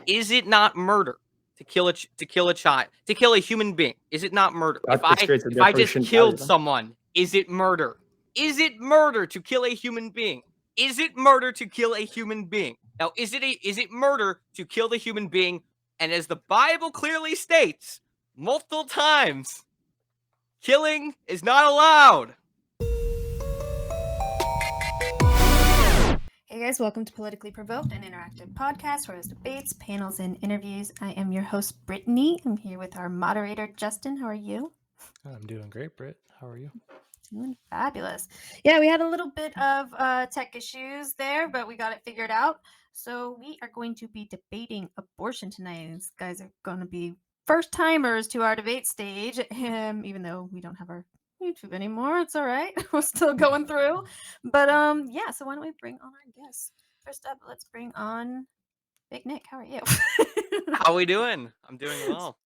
Is it not murder to kill a child, to kill a human being? Is it not murder? If It's great, so if I definitely just shouldn't value killed them. someone, is it murder? Is it murder to kill a human being? Is it murder to kill a human being? Now, is it murder to kill the human being? And as the Bible clearly states multiple times, killing is not allowed. Hey guys, welcome to Politically Provoked, an interactive podcast where there's debates, panels, and interviews. I am your host, Brittany. I'm here with our moderator, Justin. How are you? I'm doing great, Britt. How are you? Doing fabulous. Yeah, we had a little bit of tech issues there, but we got it figured out. So we are going to be debating abortion tonight. These guys are going to be first timers to our debate stage, even though we don't have our YouTube anymore. It's all right. We're still going through. But yeah, so why don't we bring on our guests? First up, let's bring on Big Nick. How are you? How are we doing? I'm doing well.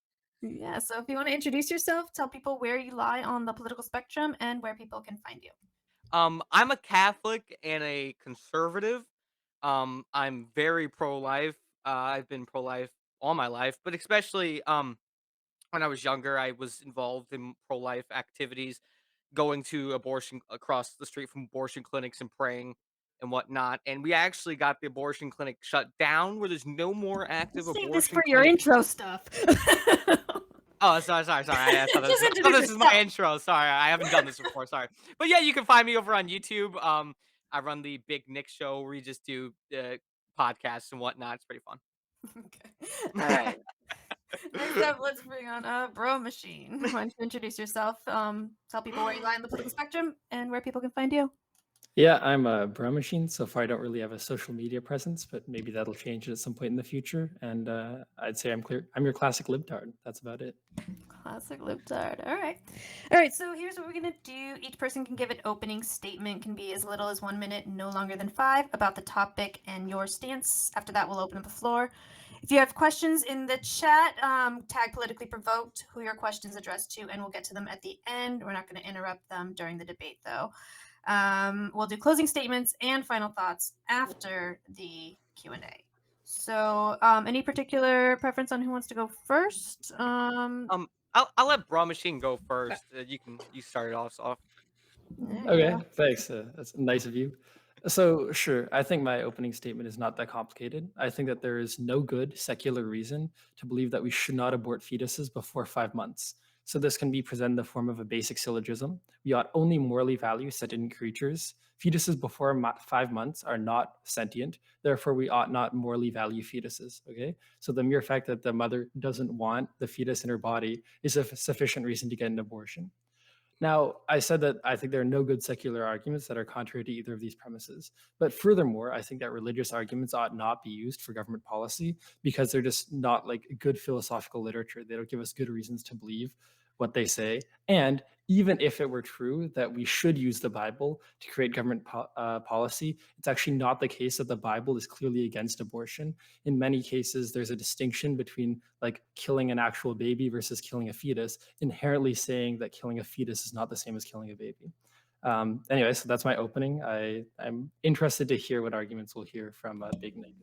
Yeah, so if you want to introduce yourself, tell people where you lie on the political spectrum and where people can find you. I'm a Catholic and a conservative. I'm very pro-life. I've been pro-life all my life, but especially when I was younger, I was involved in pro-life activities, going to abortion across the street from abortion clinics and praying and whatnot. And we actually got the abortion clinic shut down, where there's no more active Save this abortion for your clinics. intro stuff. Oh, sorry. I thought Just this introduce is my yourself. intro. Sorry, I haven't done this before. Sorry, but yeah, you can find me over on YouTube. I run the Big Nick Show, where we just do podcasts and whatnot. It's pretty fun. Okay. All right. Next up, let's bring on Bruhmachine. Why don't you introduce yourself? Tell people where you lie on the political spectrum and where people can find you. Yeah, I'm a Bruhmachine. So far, I don't really have a social media presence, but maybe that'll change at some point in the future. And I'd say I'm your classic libtard. That's about it. Classic libtard. All right. So here's what we're gonna do. Each person can give an opening statement. Can be as little as 1 minute, no longer than 5, about the topic and your stance. After that, we'll open up the floor. If you have questions in the chat, tag Politically Provoked who your question's addressed to, and we'll get to them at the end. We're not going to interrupt them during the debate, though. We'll do closing statements and final thoughts after the Q&A. So, any particular preference on who wants to go first? I'll let Bruhmachine go first. You start it off. Okay, thanks. That's nice of you. So, sure, I think my opening statement is not that complicated. I think that there is no good secular reason to believe that we should not abort fetuses before 5 months. So, this can be presented in the form of a basic syllogism. We ought only morally value sentient creatures. Fetuses before 5 months are not sentient. Therefore, we ought not morally value fetuses. Okay, so the mere fact that the mother doesn't want the fetus in her body is a sufficient reason to get an abortion. Now, I said that I think there are no good secular arguments that are contrary to either of these premises. But furthermore, I think that religious arguments ought not be used for government policy because they're just not like good philosophical literature. They don't give us good reasons to believe what they say. And even if it were true that we should use the Bible to create government policy, it's actually not the case that the Bible is clearly against abortion. In many cases, there's a distinction between like killing an actual baby versus killing a fetus, inherently saying that killing a fetus is not the same as killing a baby. Anyway, so that's my opening. I'm interested to hear what arguments we'll hear from Big Nick.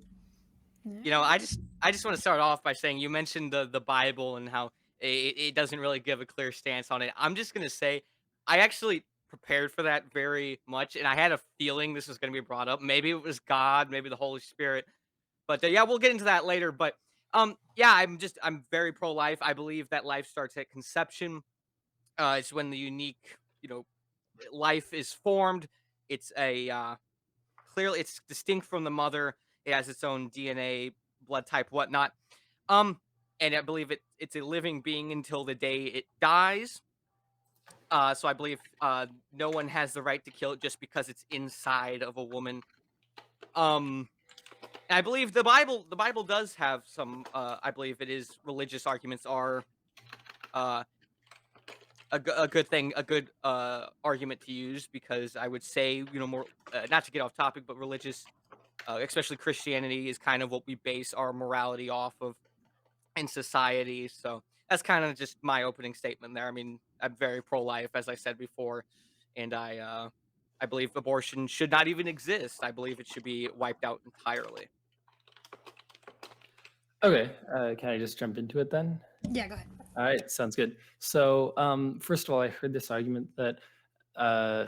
I just want to start off by saying, you mentioned the Bible and how it doesn't really give a clear stance on it. I'm just gonna say I actually prepared for that very much, and I had a feeling this was gonna be brought up. Maybe it was God, maybe the Holy Spirit, but yeah, we'll get into that later. But yeah, I'm very pro-life. I believe that life starts at conception. It's when the unique life is formed. It's clearly it's distinct from the mother. It has its own DNA, blood type, whatnot. And I believe it's a living being until the day it dies. So I believe no one has the right to kill it just because it's inside of a woman. And I believe the Bible does have some. I believe it is religious arguments are a good thing, a good argument to use, because I would say, more not to get off topic, but religious, especially Christianity, is kind of what we base our morality off of in society. So that's kind of just my opening statement there. I mean, I'm very pro-life, as I said before, and I believe abortion should not even exist. I believe it should be wiped out entirely. Okay, can I just jump into it then? Yeah, go ahead. All right, sounds good. So, first of all, I heard this argument that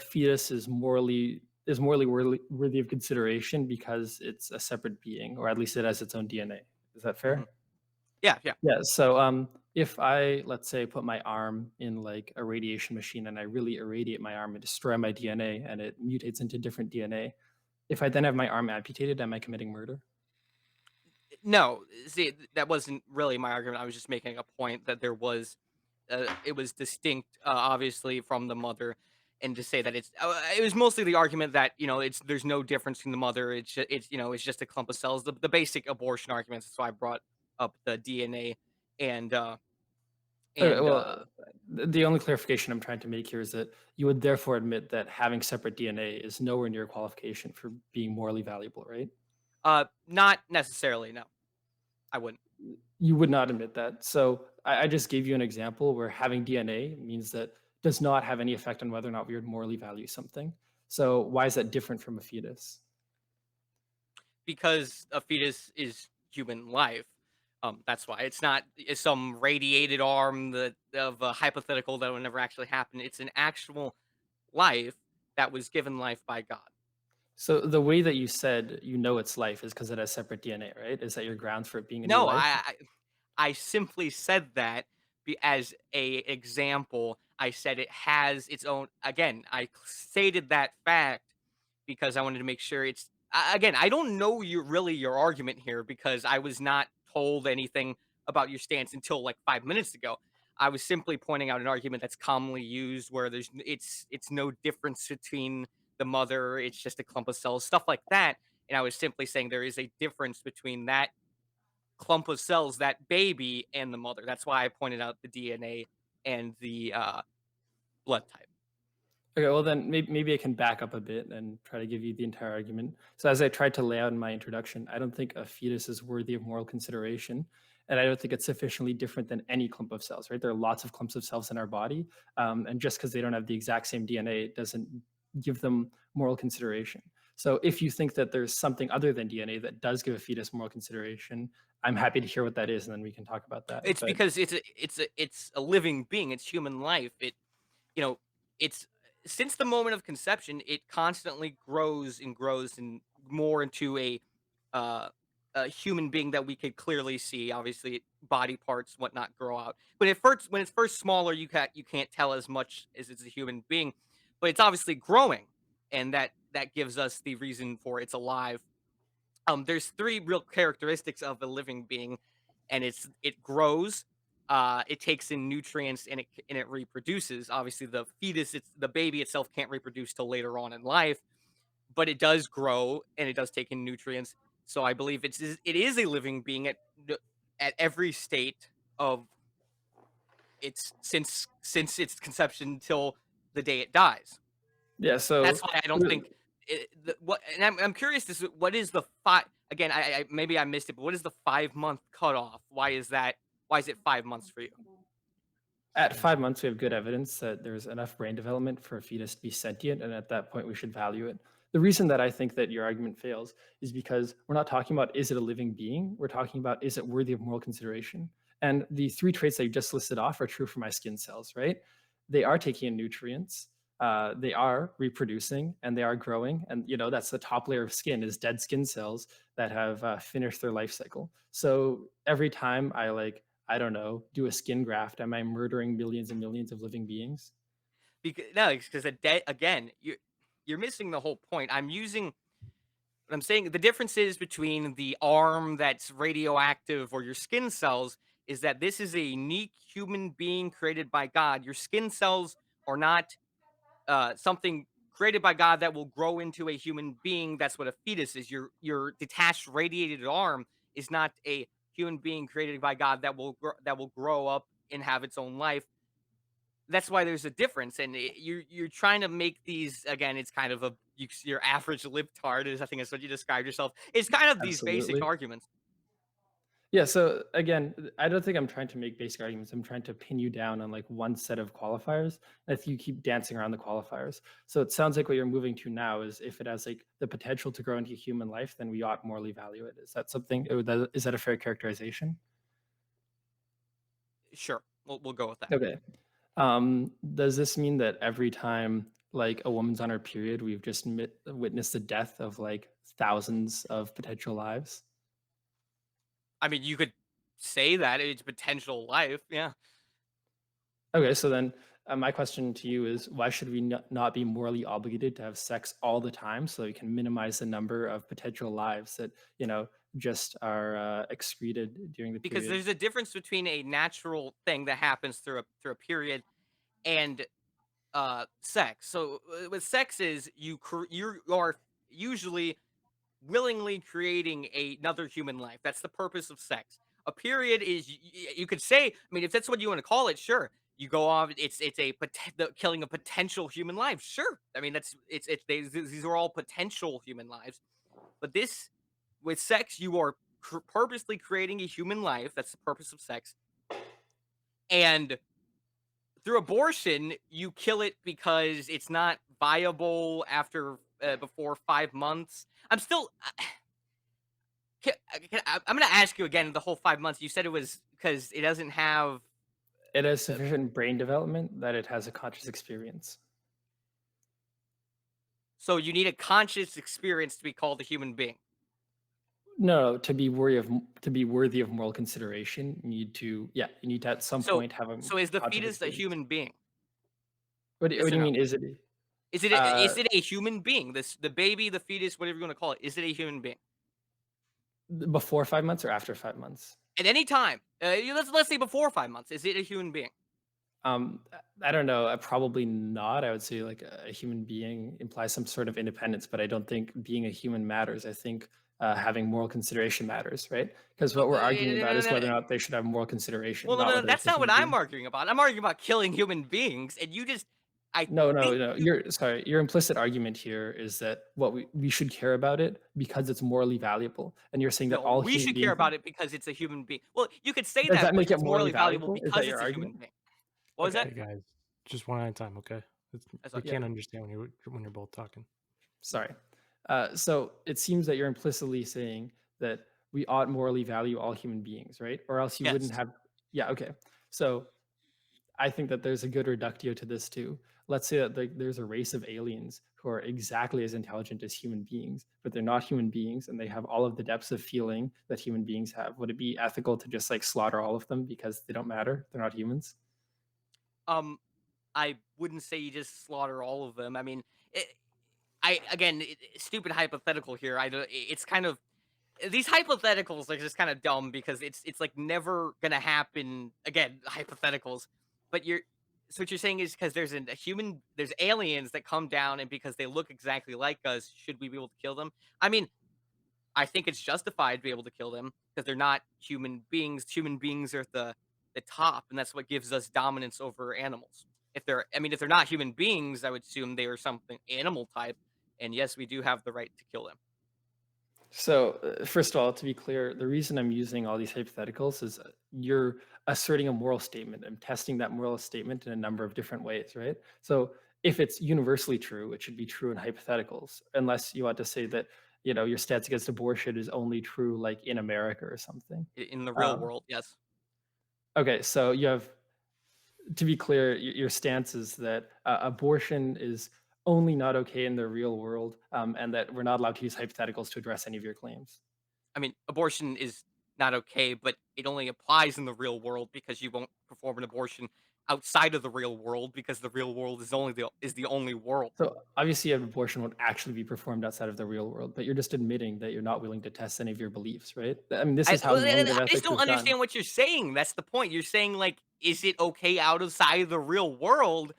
fetus is morally worthy of consideration because it's a separate being, or at least it has its own DNA. Is that Mhm. fair? Yeah, yeah. Yeah. So, if I, let's say, put my arm in like a radiation machine and I really irradiate my arm and destroy my DNA and it mutates into different DNA, if I then have my arm amputated, am I committing murder? No, see, that wasn't really my argument. I was just making a point that it was distinct, obviously, from the mother, and to say that it was mostly the argument that there's no difference in the mother. It's just a clump of cells. The basic abortion arguments. That's why I brought up the DNA and uh, Okay, and well, the only clarification I'm trying to make here is that you would therefore admit that having separate DNA is nowhere near a qualification for being morally valuable, right? not necessarily. No, I wouldn't. You would not admit that. So I just gave you an example where having DNA means that does not have any effect on whether or not we would morally value something. So why is that different from a fetus? Because a fetus is human life. That's why it's some radiated arm that of a hypothetical that would never actually happen. It's an actual life that was given life by God. So the way that you said you know it's life is because it has separate DNA, right? Is that your grounds for it being a new No, life? I simply said that as a example. I said it has its own. Again, I stated that fact because I wanted to make sure again. I don't know your argument here because I was not told anything about your stance until like 5 minutes ago. I was simply pointing out an argument that's commonly used where it's no difference between the mother. It's just a clump of cells, stuff like that. And I was simply saying there is a difference between that clump of cells, that baby, and the mother. That's why I pointed out the DNA and the blood type. Okay, well then maybe I can back up a bit and try to give you the entire argument. So as I tried to lay out in my introduction, I don't think a fetus is worthy of moral consideration, and I don't think it's sufficiently different than any clump of cells. Right? There are lots of clumps of cells in our body, and just because they don't have the exact same DNA, it doesn't give them moral consideration. So if you think that there's something other than DNA that does give a fetus moral consideration, I'm happy to hear what that is, and then we can talk about that. It's But because it's a living being. It's human life. You know, it's since the moment of conception, it constantly grows and more into uh, a human being that we could clearly see. Obviously, body parts, whatnot, grow out. But when it's first smaller, you can't tell as much as it's a human being. But it's obviously growing, and that gives us the reason for it's alive. There's three real characteristics of a living being, and it grows, it takes in nutrients, and it reproduces. Obviously, the baby itself can't reproduce till later on in life, but it does grow and it does take in nutrients. So I believe it is a living being at every state of its since its conception till the day it dies. yeah, That's so why I don't think what, and I'm curious. What is the five? Again, maybe I missed it, but what is the 5 month cutoff? Why is that? Why is it 5 months for you? at 5 months, we have good evidence that there's enough brain development for a fetus to be sentient, and at that point, we should value it. The reason that I think that your argument fails is because we're not talking about is it a living being? We're talking about is it worthy of moral consideration? And the three traits that you just listed off are true for my skin cells, right? They are taking in nutrients, they are reproducing, and they are growing. And that's the top layer of skin is dead skin cells that have finished their life cycle. So every time I don't know, do a skin graft, am I murdering millions and millions of living beings? Because no, because again, you're missing the whole point. What I'm saying. The difference is between the arm that's radioactive or your skin cells is that this is a unique human being created by God. Your skin cells are not something created by God that will grow into a human being. That's what a fetus is. Your detached radiated arm is not a human being created by God that will grow up and have its own life. That's why there's a difference, and you're trying to make these again. It's kind of your average libtard is I think is what you described yourself. It's kind of these basic Absolutely. arguments. Yeah, so again, I don't think I'm trying to make basic arguments. I'm trying to pin you down on like one set of qualifiers. And if you keep dancing around the qualifiers. So it sounds like what you're moving to now is if it has like the potential to grow into human life, then we ought morally value it. Is that something, is that a fair characterization? Sure, we'll go with that. Okay. Does this mean that every time like a woman's on her period, we've just witnessed the death of like thousands of potential lives? I mean, you could say that it's potential life. Yeah. Okay, so then my question to you is why should we not be morally obligated to have sex all the time so we can minimize the number of potential lives that, just are excreted during the Because period? there's a difference between a natural thing that happens through a period and sex. So with sex is you are usually willingly creating another human life. That's the purpose of sex. A period is you could say, I mean, if that's what you want to call it, sure. You go off. It's the killing of potential human lives. Sure. I mean, these are all potential human lives. But this with sex, you are purposely creating a human life. That's the purpose of sex. And through abortion, you kill it because it's not viable after before 5 months. I'm still. I'm going to ask you again. The whole 5 months. You said it was because it doesn't have. It has Uh, sufficient brain development that it has a conscious experience. so you need a conscious experience to be called a human being. No, to be worthy of moral consideration, you need to at some So point have a so is the conscious fetus a experience. human being? What Yes do or you no? mean? Is it? Is Uh, it a human being? The baby, the fetus, whatever you want to call it. Is it a human being? Before 5 months or after 5 months? At any time. Let's say before 5 months. Is it a human being? I don't know. Probably not. I would say like a human being implies some sort of independence, but I don't think being a human matters. I think having moral consideration matters, right? Because what we're arguing about is whether or not they should have moral consideration, Well, no, not no, whether it's that's a not what human I'm being. arguing about. I'm arguing about killing human beings, and you just, I No, no, think no. you, You're sorry. Your implicit argument here is that what we should care about it because it's morally valuable, and you're saying that no, all we human should care beings. about it because it's a human being. Well, you could say Does that, that but make it it's morally morally valuable valuable? Is that because your it's a human argument? being. What was Okay. that? Hey guys, just one at a time, okay? That's We okay. Yeah. can't understand when you're both talking. Sorry. So it seems that you're implicitly saying that we ought morally value all human beings, right? Or else you wouldn't Yes. have. Yeah. Okay. So I think that there's a good reductio to this too. Let's say that there's a race of aliens who are exactly as intelligent as human beings, but they're not human beings and they have all of the depths of feeling that human beings have. Would it be ethical to just like slaughter all of them because they don't matter? They're not humans? Um, I wouldn't say you just slaughter all of them. I mean, I again, stupid hypothetical here. It's kind of these hypotheticals are just kind of dumb because it's like never gonna happen again. Hypotheticals, but you're so what you're saying is because a human, there's aliens that come down, and because they look exactly like us, should we be able to kill them? I mean, I think it's justified to be able to kill them because they're not human beings. Human beings are at the top, and that's what gives us dominance over animals. I mean, if they're not human beings, I would assume they are something animal type. And yes, we do have the right to kill them. So, first of all, to be clear, the reason I'm using all these hypotheticals is you're asserting a moral statement. I'm testing that moral statement in a number of different ways, right? So, if it's universally true, it should be true in hypotheticals, unless you want to say that, your stance against abortion is only true like in America or something. In the real Um, world, yes. okay, so to be clear, your stance is that abortion is only not okay in the real world, and that we're not allowed to use hypotheticals to address any of your claims. I mean, abortion is not okay, but it only applies in the real world because you won't perform an abortion outside of the real world because the real world is the only world. So obviously, an abortion won't actually be performed outside of the real world, but you're just admitting that you're not willing to test any of your beliefs, right? I mean, this is how normative I just ethics don't is done. understand what you're saying. That's the point. You're saying like, is it okay outside of the real world?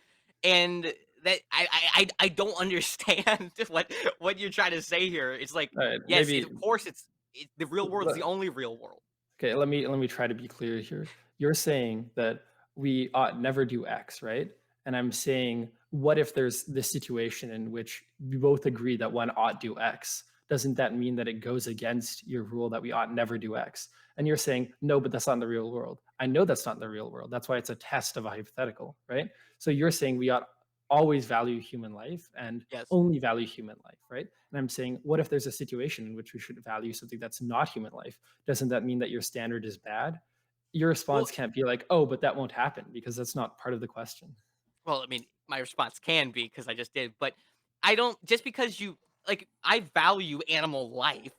And that I don't understand what you're trying to say here. It's like, All right, yes, of course, the real world is the le- only real world. okay. Let me try to be clear here. You're saying that we ought never do X, right? And I'm saying, what if there's this situation in which we both agree that one ought do X? doesn't that mean that it goes against your rule that we ought never do X? And you're saying, no, but that's not in the real world. I know that's not in the real world. That's why it's a test of a hypothetical, right? So you're saying we ought always value human life and Yes. only value human life, right? And I'm saying, what if there's a situation in which we should value something that's not human life? Doesn't that mean that your standard is bad? Your Well, response can't be like, oh, but that won't happen, because that's not part of the question. Well, I mean, my response can be because I just did, but I don't just because you like I value animal life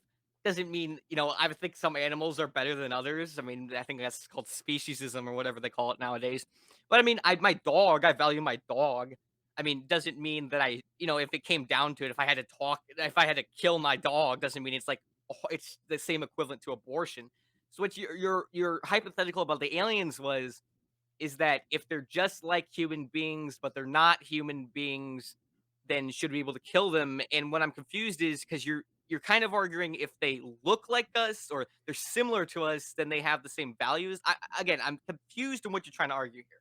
doesn't mean, I would think some animals are better than others. I mean, I think that's called speciesism or whatever they call it nowadays. But I mean, I value my dog. I mean, doesn't mean that if it came down to it, if I had to kill my dog, doesn't mean it's like it's the same equivalent to abortion. So what your hypothetical about the aliens was is that if they're just like human beings, but they're not human beings, then should we be able to kill them? And what I'm confused is because you're kind of arguing if they look like us or they're similar to us, then they have the same values. Again, I'm confused in what you're trying to argue here.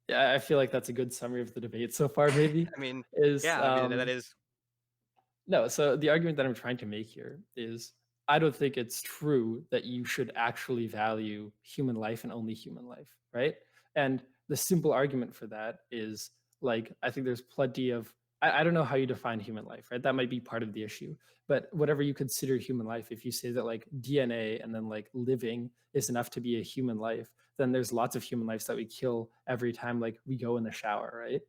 Yeah, I feel like that's a good summary of the debate so far, maybe, I mean, is yeah, I mean that is no, so the argument that I'm trying to make here is I don't think it's true that you should actually value human life and only human life, right? And the simple argument for that is like, I think there's plenty of, I don't know how you define human life, right? That might be part of the issue. But whatever you consider human life, if you say that like DNA and then like living is enough to be a human life, then there's lots of human lives that we kill every time like we go in the shower, right?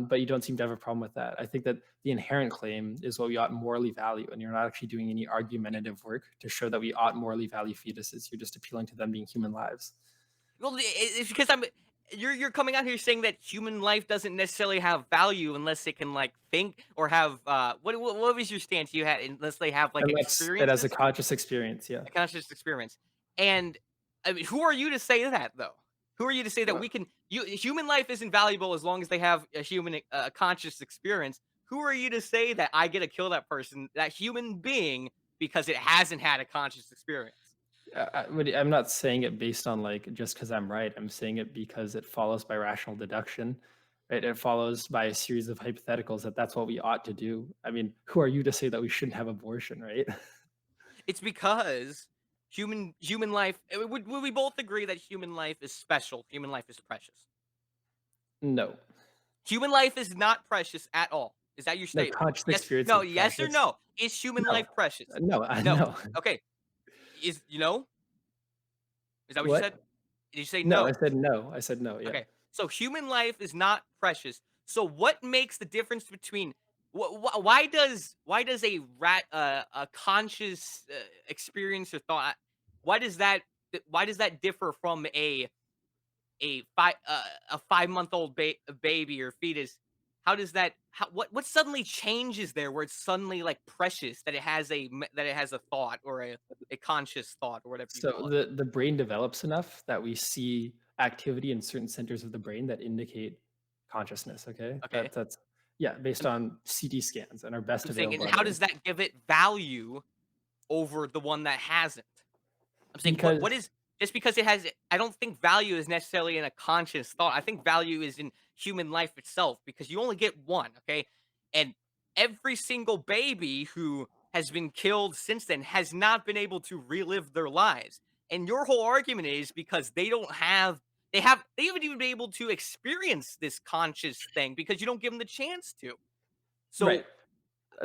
But you don't seem to have a problem with that. I think that the inherent claim is what we ought morally value, and you're not actually doing any argumentative work to show that we ought morally value fetuses. You're just appealing to them being human lives. well. It's because you're coming out here saying that human life doesn't necessarily have value unless it can like think or have what was your stance you had unless they have like And that's it as a experiences. conscious experience, yeah. A conscious experiments. And I mean, who are you to say that though? Who are you to say that Well, we can human life isn't valuable as long as they have a human conscious experience? Who are you to say that I get to kill that person, that human being, because it hasn't had a conscious experience? I'm not saying it based on like just because I'm right. I'm saying it because it follows by rational deduction, right? It follows by a series of hypotheticals that that's what we ought to do. I mean, who are you to say that we shouldn't have abortion, right? It's because human life would we both agree that human life is special, human life is precious. No, Human life is not precious at all. Is that your no, statement? conscious Yes, experience no, is yes or precious. no? Is human No, life precious? no, No. no. Okay. Is Is that what you said? What? Did you say No, I no? said no. I said no. Yeah. Okay. So human life is not precious. So what makes the difference between why does a conscious experience or thought why does that differ from a 5 month old baby or fetus? How does that what suddenly changes there where it's suddenly like precious that that it has a thought or a conscious thought or whatever you So call it? the brain develops enough that we see activity in certain centers of the brain that indicate consciousness. Okay, Okay. that's yeah, based I'm, on CT scans and our best I'm saying, and available how does evidence. that give it value over the one that hasn't? I'm saying what Because is just because it has I don't think value is necessarily in a conscious thought. I think value is in human life itself because you only get one, okay? And every single baby who has been killed since then has not been able to relive their lives. And your whole argument is because they haven't even been able to experience this conscious thing because you don't give them the chance to. right.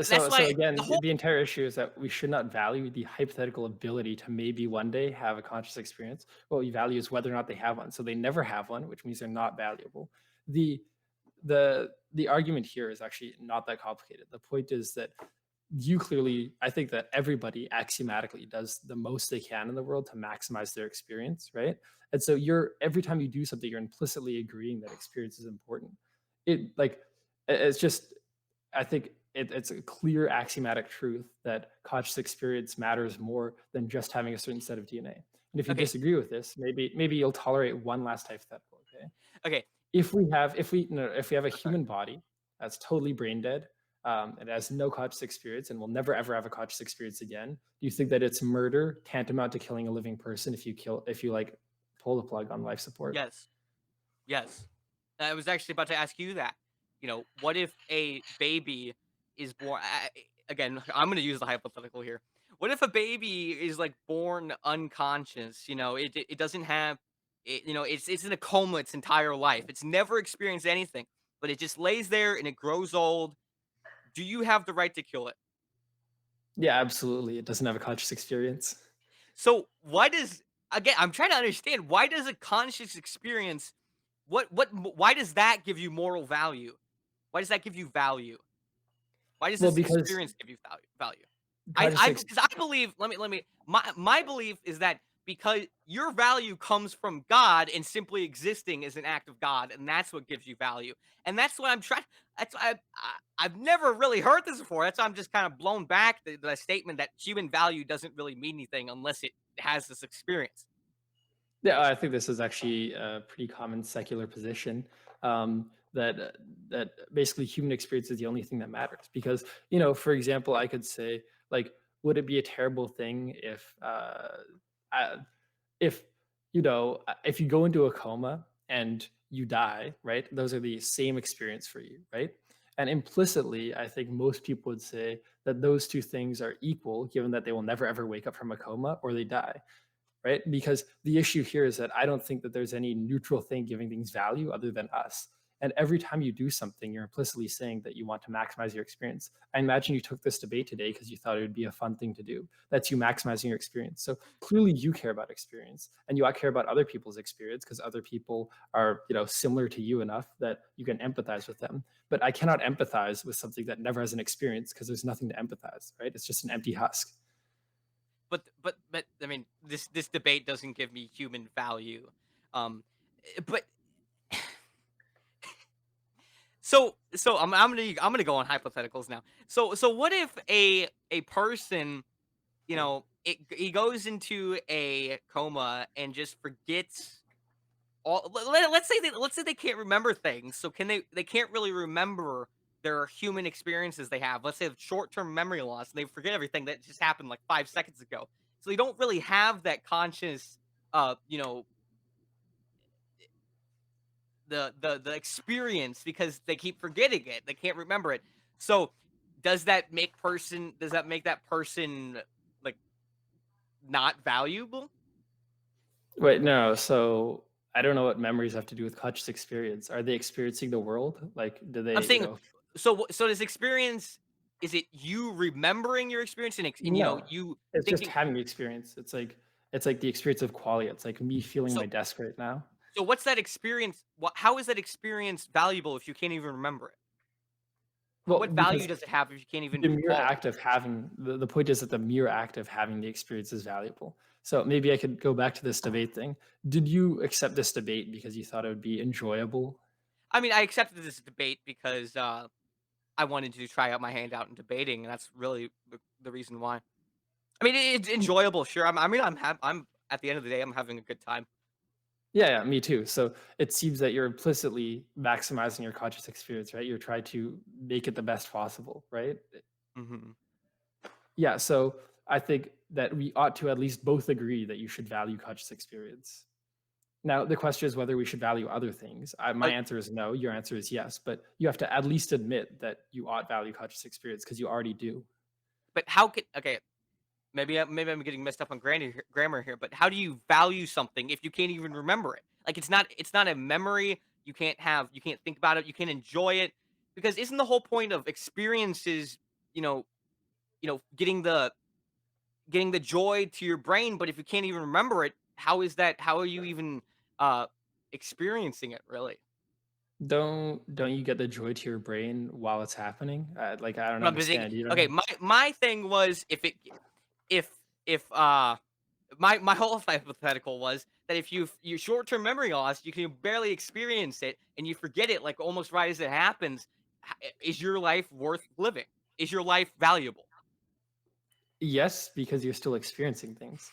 So that's So why the again, whole the entire issue is that we should not value the hypothetical ability to maybe one day have a conscious experience. What we value is whether or not they have one. So they never have one, which means they're not valuable. The the argument here is actually not that complicated. The point is that you clearly, I think that everybody axiomatically does the most they can in the world to maximize their experience, right? And so you're every time you do something, you're implicitly agreeing that experience is important. It like it's just I think it's a clear axiomatic truth that conscious experience matters more than just having a certain set of DNA. And if you okay, disagree with this, maybe you'll tolerate one last hypothetical. Okay, okay, if we have a sorry. human body that's totally brain dead, it has no conscious experience and will never ever have a conscious experience again, do you think that it's murder tantamount to killing a living person if you like pull the plug on life support? Yes. Yes. I was actually about to ask you that. What if a baby is born? again, I'm gonna use the hypothetical here. What if a baby is like born unconscious? It doesn't have it. It's in a coma its entire life. It's never experienced anything, but it just lays there and it grows old. Do you have the right to kill it? Yeah, absolutely. It doesn't have a conscious experience. So why does again? I'm trying to understand why does a conscious experience why does that give you moral value? Why does that give you value? Why does Well, this because experience give you value? conscious I ex- because I believe let me my belief is that because your value comes from God and simply existing is an act of God, and that's what gives you value. And that's what I'm trying that's I've never really heard this before. That's why I'm just kind of blown back the statement that human value doesn't really mean anything unless it has this experience. Yeah, I think this is actually a pretty common secular position, that basically human experience is the only thing that matters. Because, for example, I could say, like, would it be a terrible thing uh, if if you go into a coma and you die, right? Those are the same experience for you, right? And implicitly, I think most people would say that those two things are equal, given that they will never ever wake up from a coma or they die, right? Because the issue here is that I don't think that there's any neutral thing giving things value other than us. And every time you do something, you're implicitly saying that you want to maximize your experience. I imagine you took this debate today because you thought it would be a fun thing to do. That's you maximizing your experience. So clearly you care about experience and you care about other people's experience because other people are, similar to you enough that you can empathize with them. But I cannot empathize with something that never has an experience because there's nothing to empathize, right? It's just an empty husk. But I mean, this debate doesn't give me human value. But I'm gonna go on hypotheticals now. So what if a person, he goes into a coma and just forgets all. Let's say they can't remember things. So they can't really remember their human experiences they have. Let's say short term memory loss, and they forget everything that just happened like 5 seconds ago. So they don't really have that conscious, uh, you know, the experience because they keep forgetting it. They can't remember it. So does that make that person like not valuable? Wait, no. So I don't know what memories have to do with conscious experience. Are they experiencing the world? Like, do I'm they, saying so this experience is it you remembering your experience and no. you It's just thinking having the experience. It's like the experience of qualia. It's like me feeling so my desk right now. so what's that experience how is that experience valuable if you can't even remember it? Well, What value because does it have if you can't even the mere recall it? act of having the point is that the mere act of having the experience is valuable. So maybe I could go back to this debate thing. Did you accept this debate because you thought it would be enjoyable? I mean, I accepted this debate because I wanted to try out my hand out in debating, and that's really the reason why. I mean, it's enjoyable, sure. I'm at the end of the day, I'm having a good time. Yeah, yeah, me too. So it seems that you're implicitly maximizing your conscious experience, right? You're trying to make it the best possible, right? Hmm. Yeah, so I think that we ought to at least both agree that you should value conscious experience. Now, the question is whether we should value other things. My But answer is no. Your answer is yes. But you have to at least admit that you ought value conscious experience because you already do. how can okay? Maybe I'm getting messed up on grammar here, but how do you value something if you can't even remember it? Like it's not a memory. You can't think about it. You can't enjoy it because isn't the whole point of experiences, you know, getting the joy to your brain, but if you can't even remember it, how are you even uh experiencing it really? Don't you get the joy to your brain while it's happening? Like I don't But I'm thinking, understand. You okay, don't. my thing was if if my whole hypothetical was that if you short-term memory loss, you can barely experience it and you forget it like almost right as it happens. Is your life worth living? Is your life valuable? Yes, because you're still experiencing things.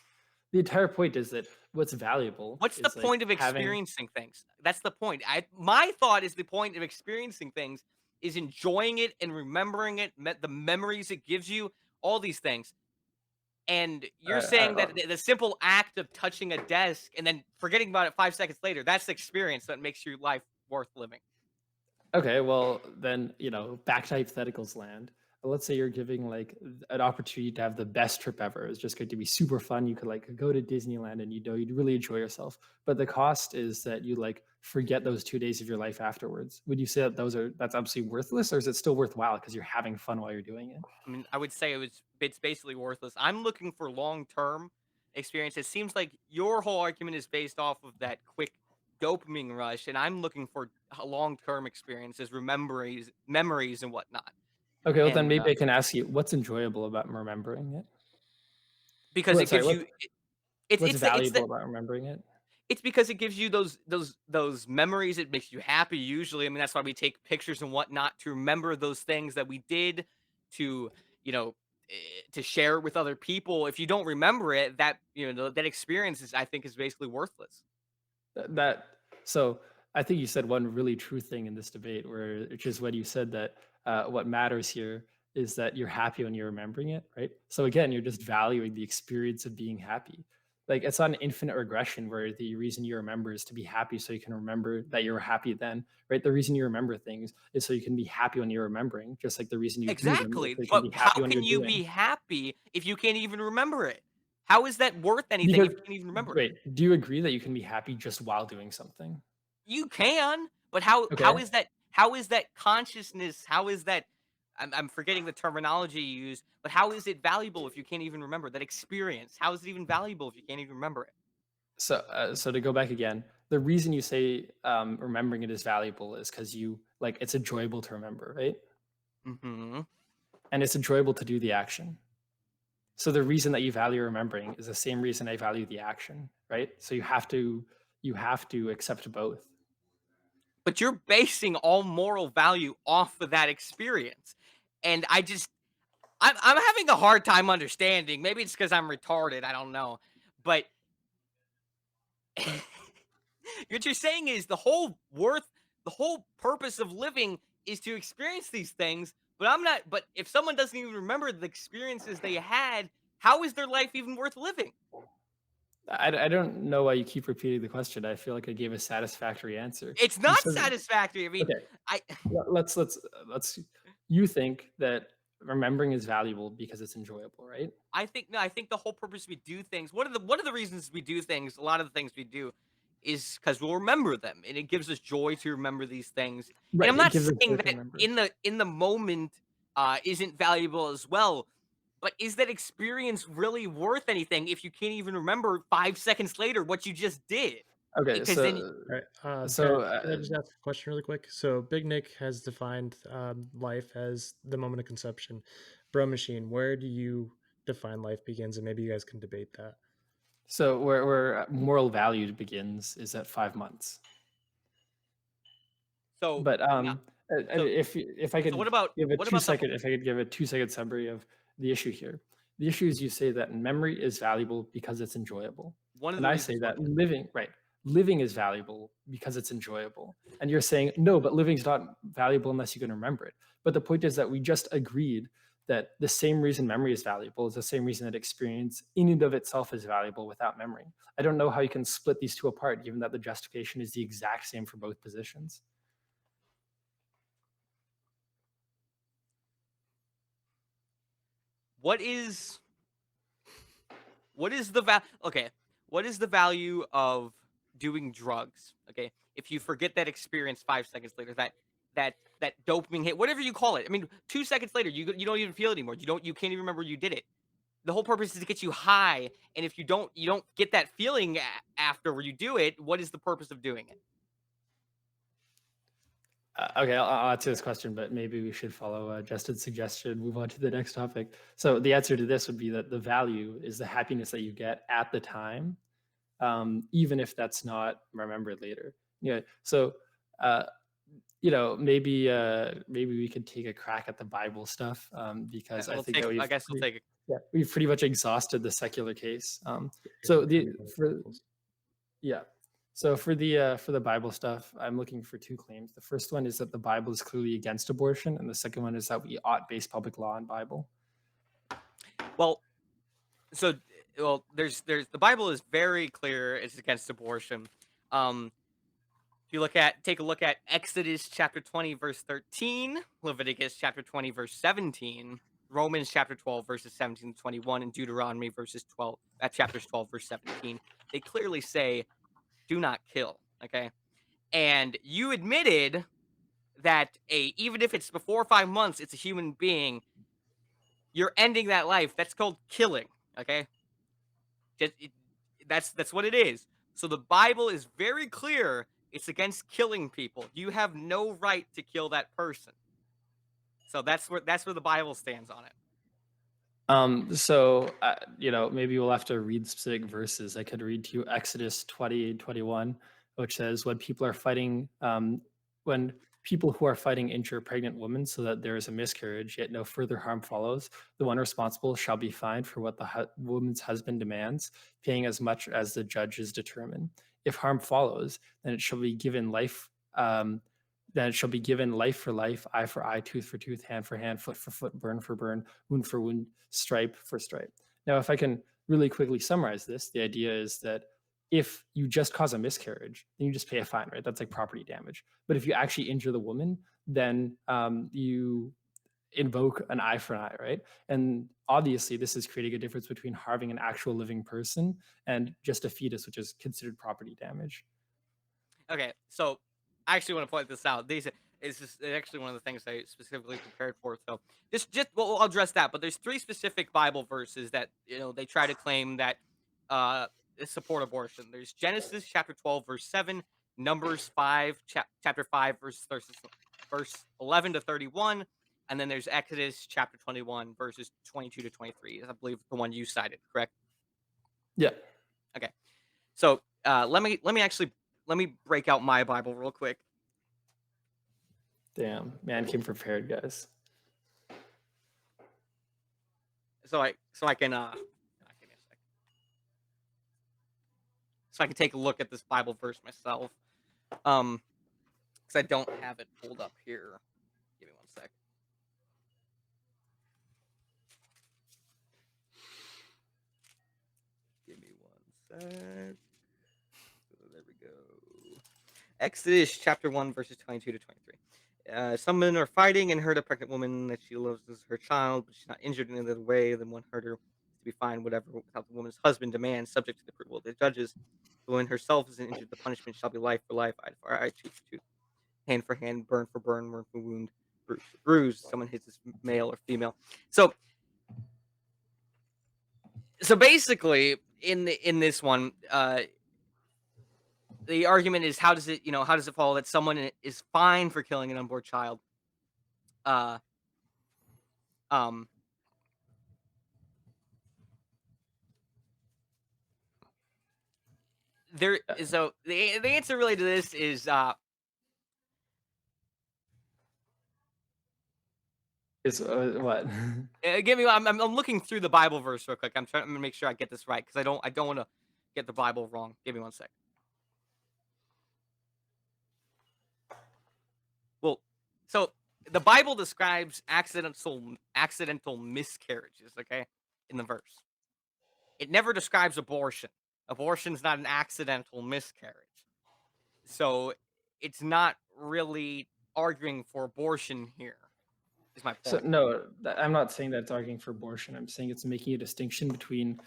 The entire point is that what's valuable What's the is like point of having. experiencing things? That's the point. My thought is the point of experiencing things is enjoying it and remembering it, the memories it gives you, all these things. And you're saying that the simple act of touching a desk and then forgetting about it 5 seconds later, that's the experience that makes your life worth living. Okay, well then back to hypotheticals land. let's say you're giving like an opportunity to have the best trip ever. It's just going to be super fun. You could like go to Disneyland and you'd really enjoy yourself. But the cost is that you like forget those 2 days of your life afterwards. Would you say that that's absolutely worthless, or is it still worthwhile because you're having fun while you're doing it? I mean, I would say it's basically worthless. I'm looking for long-term experience. It seems like your whole argument is based off of that quick dopamine rush, and I'm looking for a long-term experiences, memories and whatnot. Okay, well then And maybe I can ask you, what's enjoyable about remembering it? because What, it sorry, gives what you what's it's the valuable about remembering it? it's because it gives you those memories. It makes you happy usually. I mean, that's why we take pictures and whatnot to remember those things that we did, to, you know, to share it with other people. If you don't remember it, that experience is, I think, is basically worthless. That so I think you said one really true thing in this debate, which is when you said that what matters here is that you're happy when you're remembering it, right? So again, you're just valuing the experience of being happy. Like it's not an infinite regression where the reason you remember is to be happy, so you can remember that you're happy then, right? The reason you remember things is so you can be happy when you're remembering, just like the reason you do them is Exactly. so you can But be happy how when can you're you doing. be happy if you can't even remember it? How is that worth anything Because if you can't even remember it? wait, do you agree that you can be happy just while doing something? You can, but how Okay. is that consciousness? How is that? I'm forgetting the terminology you use, but how is it valuable if you can't even remember that experience? How is it even valuable if you can't even remember it? So to go back again, the reason you say remembering it is valuable is because you like it's enjoyable to remember, right? Hmm. And it's enjoyable to do the action. So the reason that you value remembering is the same reason I value the action, right? So you have to accept both. But you're basing all moral value off of that experience, and I'm having a hard time understanding. Maybe it's because I'm retarded. I don't know, but what you're saying is the whole purpose of living is to experience these things. But I'm not. But if someone doesn't even remember the experiences they had, how is their life even worth living? I don't know why you keep repeating the question. I feel like I gave a satisfactory answer. It's You not said satisfactory. I mean, okay. I Let's. You think that remembering is valuable because it's enjoyable, right? I think no. I think the whole purpose we do things. One of the reasons we do things. A lot of the things we do is because we'll remember them, and it gives us joy to remember these things. And Right. I'm It not gives us saying joy to that remember. in the moment isn't valuable as well. But is that experience really worth anything if you can't even remember 5 seconds later what you just did? Okay, Because then All right. so Can I just ask a question really quick? So, Big Nick has defined life as the moment of conception. Bruhmachine, where do you define life begins? And maybe you guys can debate that. So where moral value begins is at 5 months. so But now so if I so could give a what two about second if I could give a 2 second summary of the issue here. The issue is you say that memory is valuable because it's enjoyable. one of And the I say reasons why? that living is valuable because it's enjoyable. And you're saying no, but living's not valuable unless you can remember it. But the point is that we just agreed that the same reason memory is valuable is the same reason that experience in and of itself is valuable without memory. I don't know how you can split these two apart, given that the justification is the exact same for both positions. What is what is the okay, what is the value of doing drugs? Okay, if you forget that experience 5 seconds later, that dopamine hit, whatever you call it. I mean, 2 seconds later, you don't even feel it anymore. You can't even remember you did it. The whole purpose is to get you high, and if you don't get that feeling after where you do it. What is the purpose of doing it? Okay, I'll answer this question, but maybe we should follow Justin's suggestion, move on to the next topic. So the answer to this would be that the value is the happiness that you get at the time, even if that's not remembered later. Yeah. So, uh, maybe we could take a crack at the Bible stuff, because I think that I guess we'll take it. we've pretty much exhausted the secular case. Yeah, So tell the me about for examples. Yeah. So for the Bible stuff, I'm looking for two claims. The first one is that the Bible is clearly against abortion, and the second one is that we ought base public law on Bible. Well, so there's the Bible is very clear it's against abortion. Um, you take a look at Exodus chapter 20 verse 13, Leviticus chapter 20 verse 17, Romans chapter 12 verses 17 to 21, and Deuteronomy chapters 12 verse 17, they clearly say do not kill. Okay, and you admitted that even if it's before 5 months, it's a human being. You're ending that life. That's called killing. Okay, just, that's what it is. So the Bible is very clear. It's against killing people. You have no right to kill that person. So that's where the Bible stands on it. Maybe we'll have to read specific verses. I could read to you Exodus 20:21, which says, when people who are fighting injure a pregnant woman so that there is a miscarriage, yet no further harm follows, the one responsible shall be fined for what the woman's husband demands, paying as much as the judges determine. If harm follows, then it shall be given life. Then it shall be given life for life, eye for eye, tooth for tooth, hand for hand, foot for foot, burn for burn, wound for wound, stripe for stripe. Now, if I can really quickly summarize this, the idea is that if you just cause a miscarriage, then you just pay a fine, right? That's like property damage. But if you actually injure the woman, then you invoke an eye for an eye, right? And obviously, this is creating a difference between harming an actual living person and just a fetus, which is considered property damage. Okay, so I actually want to point this out. It's actually one of the things I specifically prepared for. So I'll address that. But there's 3 specific Bible verses that they try to claim that support abortion. There's Genesis chapter 12 verse 7, Numbers 5 chapter 5 verse 11 to 31, and then there's Exodus chapter 21 verses 22 to 23. I believe the one you cited, correct? Yeah. Okay. So let me break out my Bible real quick. Damn, man came prepared, guys. So I can take a look at this Bible verse myself. Because I don't have it pulled up here. Give me one sec. Give me one sec. There we go. Exodus chapter 1 verses 22 to 23. Some men are fighting and hurt a pregnant woman that she loves as her child, but she's not injured in any other way. Then one hurt her to be fined whatever without the woman's husband demands, subject to the approval of the judges. The woman herself is injured. The punishment shall be life for life, eye for eye, tooth for tooth, hand for hand, burn for burn, wound for wound, bruise for bruise. Someone hits this male or female. So basically, in this one, the argument is how does it follow that someone is fined for killing an unborn child? The answer really to this is what? I'm looking through the Bible verse real quick. I'm trying to make sure I get this right because I don't want to get the Bible wrong. Give me one sec. Well, so the Bible describes accidental miscarriages, okay, in the verse. It never describes abortion. Abortion is not an accidental miscarriage. So it's not really arguing for abortion here, is my point. So no, I'm not saying that it's arguing for abortion. I'm saying it's making a distinction between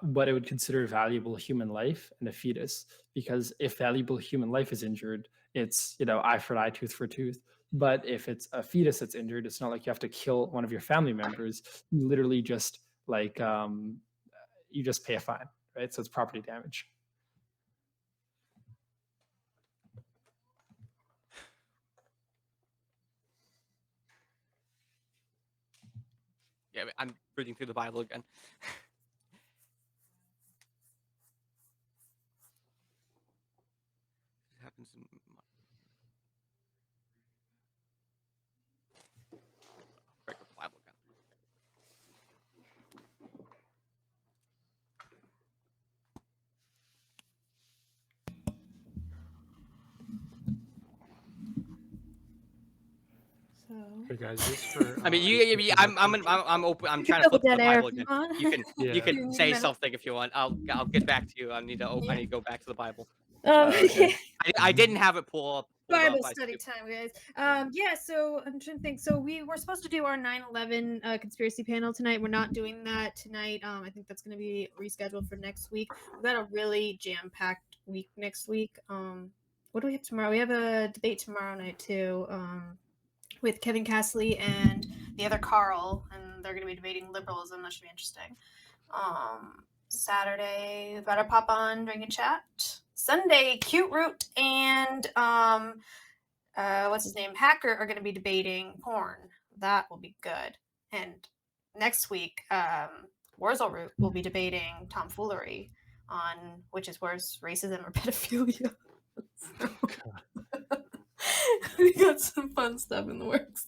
what I would consider valuable human life and a fetus. Because if valuable human life is injured, it's eye for eye, tooth for tooth. But if it's a fetus that's injured, it's not like you have to kill one of your family members. You literally just you just pay a fine, right? So it's property damage. Yeah, I'm reading through the Bible again. It happens in break up the Bible again. Hey guys, just for I mean, I'm open. I'm trying to flip the Bible again. You can Yeah. say something if you want. I'll get back to you. I need to go back to the Bible. Okay. I didn't have it pulled up. Bible I study skipped. time, guys. Yeah, so I'm trying to think. So we were supposed to do our 9/11 conspiracy panel tonight. We're not doing that tonight. I think that's going to be rescheduled for next week. We've got a really jam-packed week next week. What do we have tomorrow? We have a debate tomorrow night too, with Kevin Castley and the other Carl, and they're going to be debating liberalism. That should be interesting. Saturday, we've got our pop on drink and chat. Sunday, Cute Root and what's his name, Hacker are going to be debating porn. That will be good. And next week, Wurzel Root will be debating tomfoolery on which is worse, racism or pedophilia. We got some fun stuff in the works.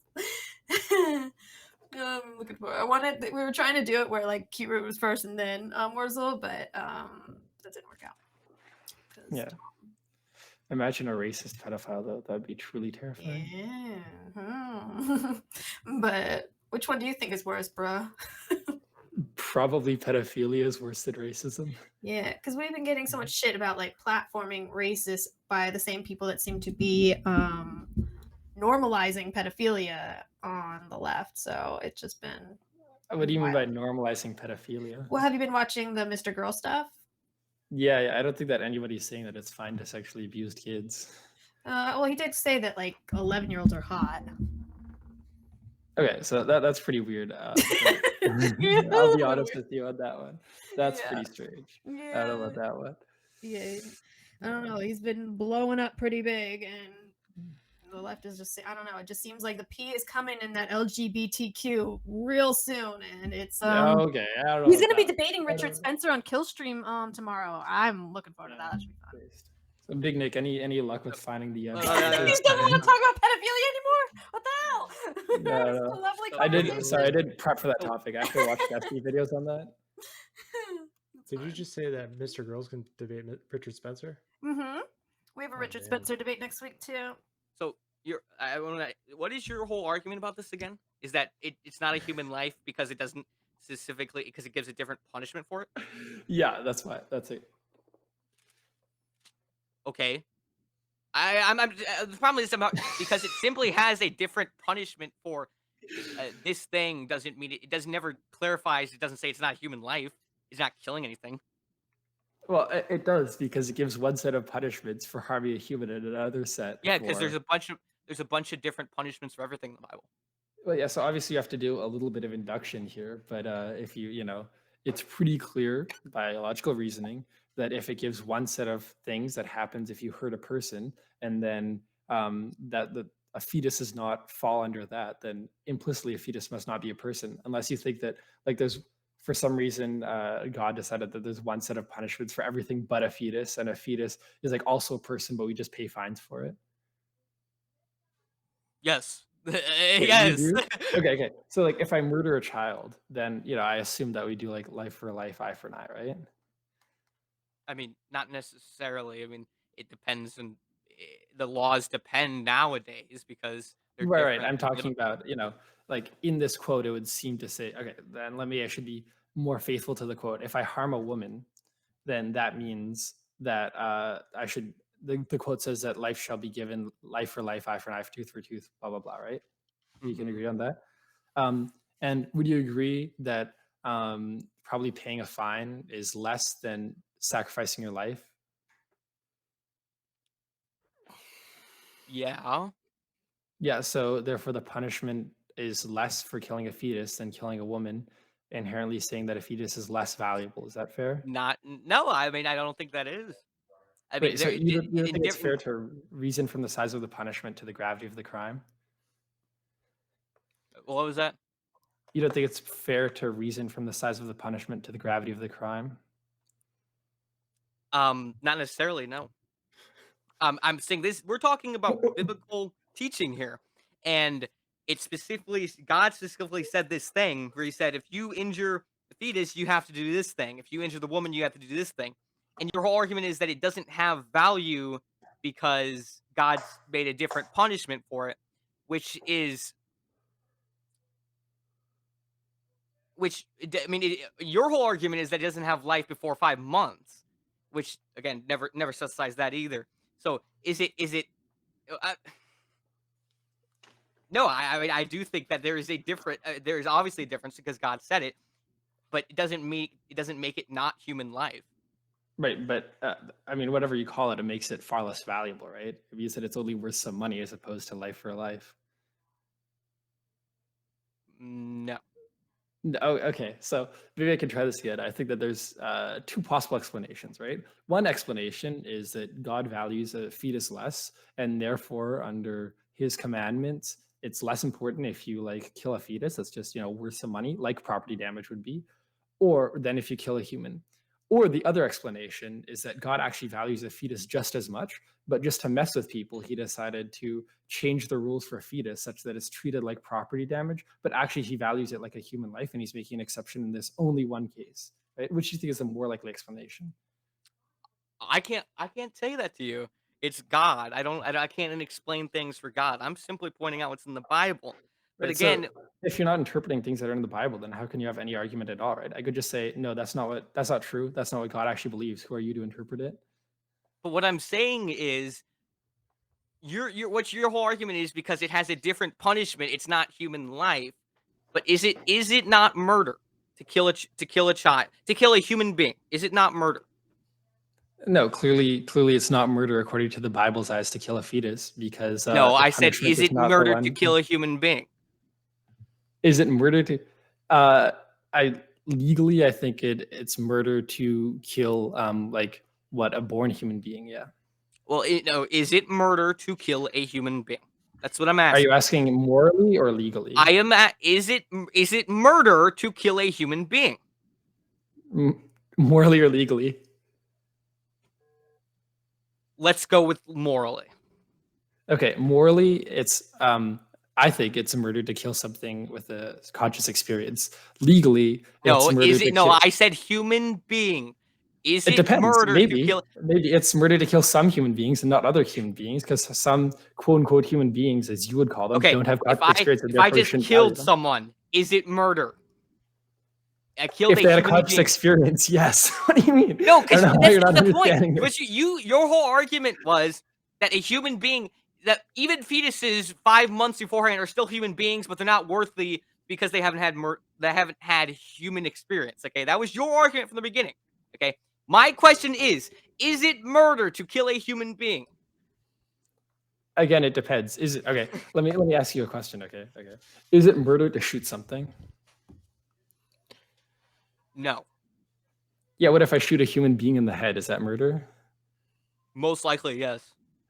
I'm looking for. We were trying to do it where like Cute Root was first and then Wurzel, but that didn't work out. Yeah. Imagine a racist pedophile, though. That'd be truly terrifying. Yeah. But which one do you think is worse, bruh? Probably pedophilia is worse than racism. Yeah, because we've been getting so much shit about like platforming racist by the same people that seem to be normalizing pedophilia on the left. So it's just been. What do you mean by normalizing pedophilia? Well, have you been watching the Mr. Girl stuff? Yeah, I don't think that anybody's saying that it's fine to sexually abuse kids. Well, he did say that like 11-year-olds are hot. Okay, so that's pretty weird. I'll be honest with you on that one. That's pretty strange. Yeah. I don't know about that one. Yeah, I don't know. He's been blowing up pretty big, and the left is just, I don't know. It just seems like the P is coming in that LGBTQ real soon, and it's okay. I don't know. He's gonna be debating Richard Spencer on Killstream tomorrow. I'm looking forward to that. That should be fun. So, Big Nick, any luck with finding the? He doesn't want to talk about pedophilia anymore. What the hell? No. I did prep for that topic. I actually watched Gatsby videos on that. Did you just say that Mr. Girls can debate Richard Spencer? Mm-hmm. We have a Richard Spencer debate next week too. So what is your whole argument about this again? Is that it's not a human life because it doesn't specifically because it gives a different punishment for it? Yeah, that's why. That's it. Okay. The problem is because it simply has a different punishment for this thing doesn't mean it doesn't never clarifies. It doesn't say it's not a human life. It's not killing anything. Well, it does because it gives one set of punishments for harming a human and another set. Yeah, because there's a bunch of different punishments for everything in the Bible. Well, yeah. So obviously you have to do a little bit of induction here, but if it's pretty clear biological reasoning that if it gives one set of things that happens if you hurt a person, and then a fetus does not fall under that, then implicitly a fetus must not be a person, unless you think that like there's for some reason God decided that there's one set of punishments for everything but a fetus, and a fetus is like also a person, but we just pay fines for it. Yes. Wait, yes. Okay. So like if I murder a child, then I assume that we do like life for life, eye for an eye, right? I mean, not necessarily. I mean, it depends, and the laws depend nowadays because they're right. I'm talking about like in this quote, it would seem to say, okay, then I should be more faithful to the quote. If I harm a woman, then that means that I should. The quote says that life shall be given, life for life, eye for an eye, tooth for tooth, blah blah blah. Right? You can agree on that. And would you agree that probably paying a fine is less than sacrificing your life? Yeah. Yeah, so therefore the punishment is less for killing a fetus than killing a woman, inherently saying that a fetus is less valuable. Is that fair? No, I mean, I don't think that is. I mean, Wait, so you don't think it's fair to reason from the size of the punishment to the gravity of the crime? What was that? You don't think it's fair to reason from the size of the punishment to the gravity of the crime? Not necessarily, no. I'm saying this. We're talking about biblical teaching here, and God specifically said this thing where He said, if you injure the fetus, you have to do this thing. If you injure the woman, you have to do this thing. And your whole argument is that it doesn't have value because God's made a different punishment for it, your whole argument is that it doesn't have life before 5 months. which again never specifies that either. So is it? Uh, no, I do think that there is a different. There is obviously a difference because God said it, but it doesn't make it not human life. Right, but I mean, whatever you call it, it makes it far less valuable, right? If you said it's only worth some money as opposed to life for life. No. Oh, okay. So maybe I can try this again. I think that there's two possible explanations, right? One explanation is that God values a fetus less, and therefore, under His commandments, it's less important if you like kill a fetus that's just worth some money, like property damage would be, or than if you kill a human. Or the other explanation is that God actually values a fetus just as much, but just to mess with people, He decided to change the rules for a fetus such that it's treated like property damage, but actually He values it like a human life, and He's making an exception in this only one case, right? Which you think is a more likely explanation? I can't say that to you. It's God. I can't explain things for God. I'm simply pointing out what's in the Bible. But Right. So again, if you're not interpreting things that are in the Bible, then how can you have any argument at all, right? I could just say, no, that's not true. That's not what God actually believes. Who are you to interpret it? but what I'm saying is what your whole argument is because it has a different punishment. It's not human life. But is it not murder to kill a child, to kill a human being? Is it not murder? No, clearly it's not murder according to the Bible's eyes to kill a fetus because No, the I said, punishment is is it not the murder to one. kill a human being? Is it murder to? I legally I think it's murder to kill like what a born human being. Yeah. Well, no, is it murder to kill a human being? That's what I'm Are asking. you asking morally or legally? I am at, is it murder to kill a human being? Morally or legally? Let's go with morally. Okay, morally, it's I think it's a murder to kill something with a conscious experience. Legally, No, it's murder is to it? No, kill. I said human being. Is It it depends. murder to kill? Maybe it's murder to kill some human beings and not other human beings, because some quote unquote human beings, as you would call them, Okay, don't have if conscious experience, and I therefore you just shouldn't value killed them. someone, is it murder? I killed If a they had a human conscious being. experience, yes. What do you mean? No, I because don't know how that's you're not the point. understanding Because this. your whole argument was that a human being, that even fetuses 5 months beforehand are still human beings, but they're not worthy because they haven't had human experience. Okay, that was your argument from the beginning. Okay, my question is it murder to kill a human being? Again, it depends. Is it okay? Let me ask you a question. Okay. Is it murder to shoot something? No, Yeah. What if I shoot a human being in the head? Is that murder? most likely yes.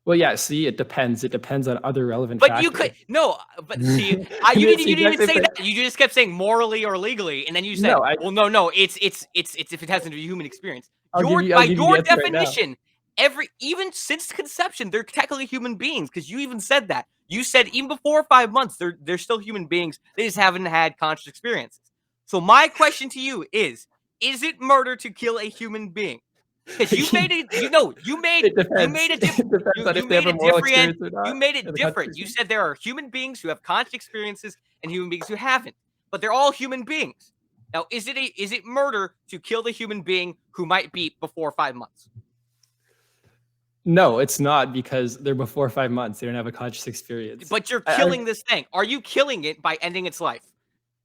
Well, yeah. See, it depends. It depends on other relevant But factors. you could no, but see, And you it's the didn't exact even same say thing. that. You just kept saying morally or legally, and then you said, No, "Well, no, it's if it has to do with human experience." I'll By give you your the answer right now. definition, even since conception, they're technically human beings because you even said that. You said even before 5 months, they're still human beings. They just haven't had conscious experiences. So my question to you is it murder to kill a human being? Because you made it, It depends. it It depends on you if they have made a it moral different. experience or You not. made it And the different. You Constitution. said there are human beings who have conscious experiences and human beings who haven't, but they're all human beings. Now, is it murder to kill the human being who might be before 5 months? No, it's not, because they're before 5 months. They don't have a conscious experience. But you're I, killing this thing. Are you killing it by ending its life?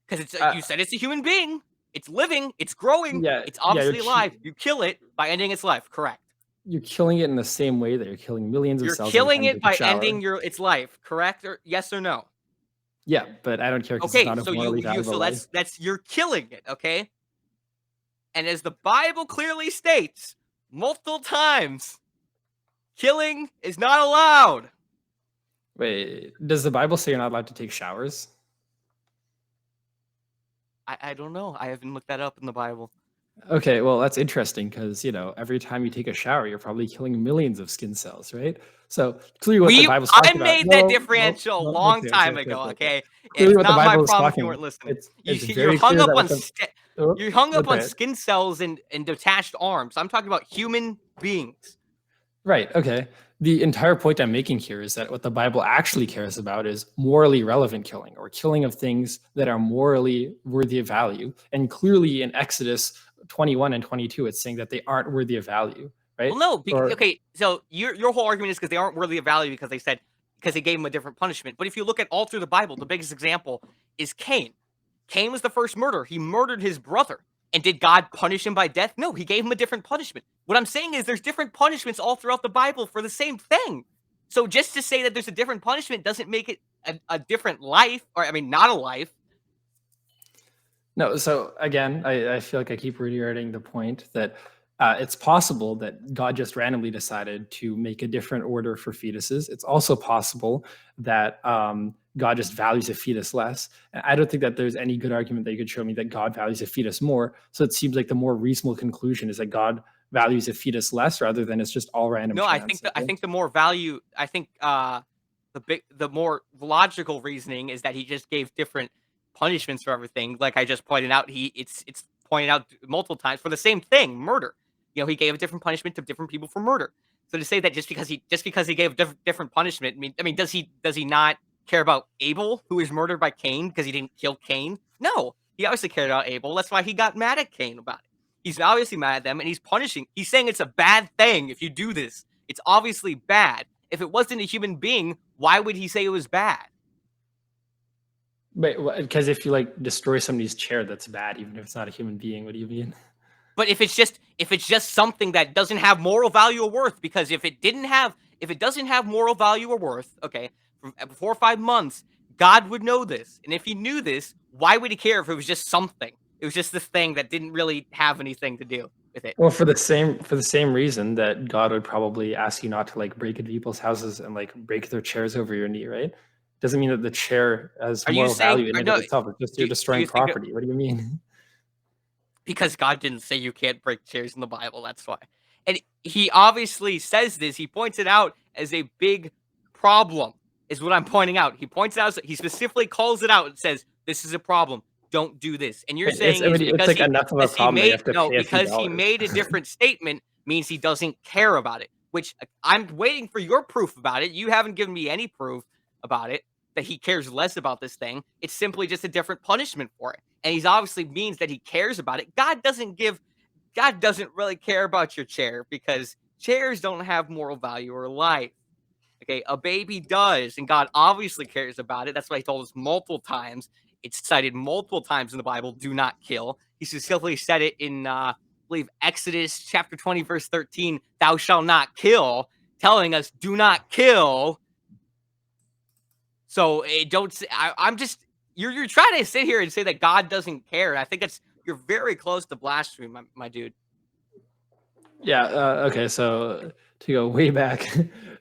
Because you said it's a human being. It's living. It's growing. yeah, It's yeah, obviously alive. You kill it by ending its life. Correct. you're killing it in the same way that you're killing millions of You're cells every killing time you it take by a shower. ending its life. Correct? Or yes or no? Yeah, but I don't care because it's Okay, not a so morally valuable life. that's you're killing it, okay? And as the Bible clearly states multiple times, killing is not allowed. Wait, does the Bible say you're not allowed to take showers? I don't know. I haven't looked that up in the Bible. Okay, well, that's interesting because, every time you take a shower, you're probably killing millions of skin cells, right? So clearly what the Bible's I talking about. made that differential a long time ago, okay? Clearly It's what the not my Bible is problem if you talking. weren't listening. It's You're very hung clear up that on what the, you're hung up on okay. skin cells and detached arms. I'm talking about human beings. Right. Okay. The entire point I'm making here is that what the Bible actually cares about is morally relevant killing, or killing of things that are morally worthy of value. And clearly in Exodus 21 and 22, it's saying that they aren't worthy of value. right? Well, no, Or okay, so your whole argument is because they aren't worthy of value because they said because they gave him a different punishment. But if you look at all through the Bible, the biggest example is Cain. Cain was the first murderer. He murdered his brother. And did God punish him by death? No, he gave him a different punishment. What I'm saying is there's different punishments all throughout the Bible for the same thing. So just to say that there's a different punishment doesn't make it a different life, or I mean, not a life. no, so again, I feel like I keep reiterating the point that it's possible that God just randomly decided to make a different order for fetuses. It's also possible that God just values a fetus less. And I don't think that there's any good argument that you could show me that God values a fetus more. So it seems like the more reasonable conclusion is that God values a fetus less rather than it's just all random No, chance. I think the more value, I think the more logical reasoning is that he just gave different punishments for everything. Like I just pointed out, it's pointed out multiple times for the same thing, murder. You know, he gave a different punishment to different people for murder. So to say that just because he gave different punishment, I mean, does he not care about Abel, who was murdered by Cain because he didn't kill Cain? No, he obviously cared about Abel. That's why he got mad at Cain about it. He's obviously mad at them, and he's punishing. He's saying it's a bad thing if you do this. It's obviously bad. If it wasn't a human being, why would he say it was bad? But because if you like destroy somebody's chair, that's bad, even if it's not a human being. What do you mean? But if it's just something that doesn't have moral value or worth, because if it doesn't have moral value or worth, okay, for 4 or 5 months, God would know this. And if he knew this, why would he care if it was just something? It was just this thing that didn't really have anything to do with it. Well, for the same reason that God would probably ask you not to like break into people's houses and like break their chairs over your knee, right? Doesn't mean that the chair has Are you moral saying value in or and no, of itself. It's just do you're do destroying you think property. What do you mean? because God didn't say you can't break chairs in the Bible, that's why. And he obviously says this, he points it out as a big problem, is what I'm pointing out. He points it out, he specifically calls it out and says, this is a problem. Don't do this. And you're saying is It's because like enough of a problem that you have to pay a few because he dollars. made a different statement means he doesn't care about it, which I'm waiting for your proof about it. You haven't given me any proof about it that he cares less about this thing. It's simply just a different punishment for it. And he's obviously means that he cares about it. God doesn't really care about your chair because chairs don't have moral value or life. Okay, a baby does, and God obviously cares about it. That's why he told us multiple times. It's cited multiple times in the Bible, do not kill. He specifically said it in, I believe, Exodus chapter 20, verse 13, thou shalt not kill, telling us, do not kill. So I'm just, you're trying to sit here and say that God doesn't care. And I think you're very close to blasphemy, my dude. Yeah. Okay. So to go way back,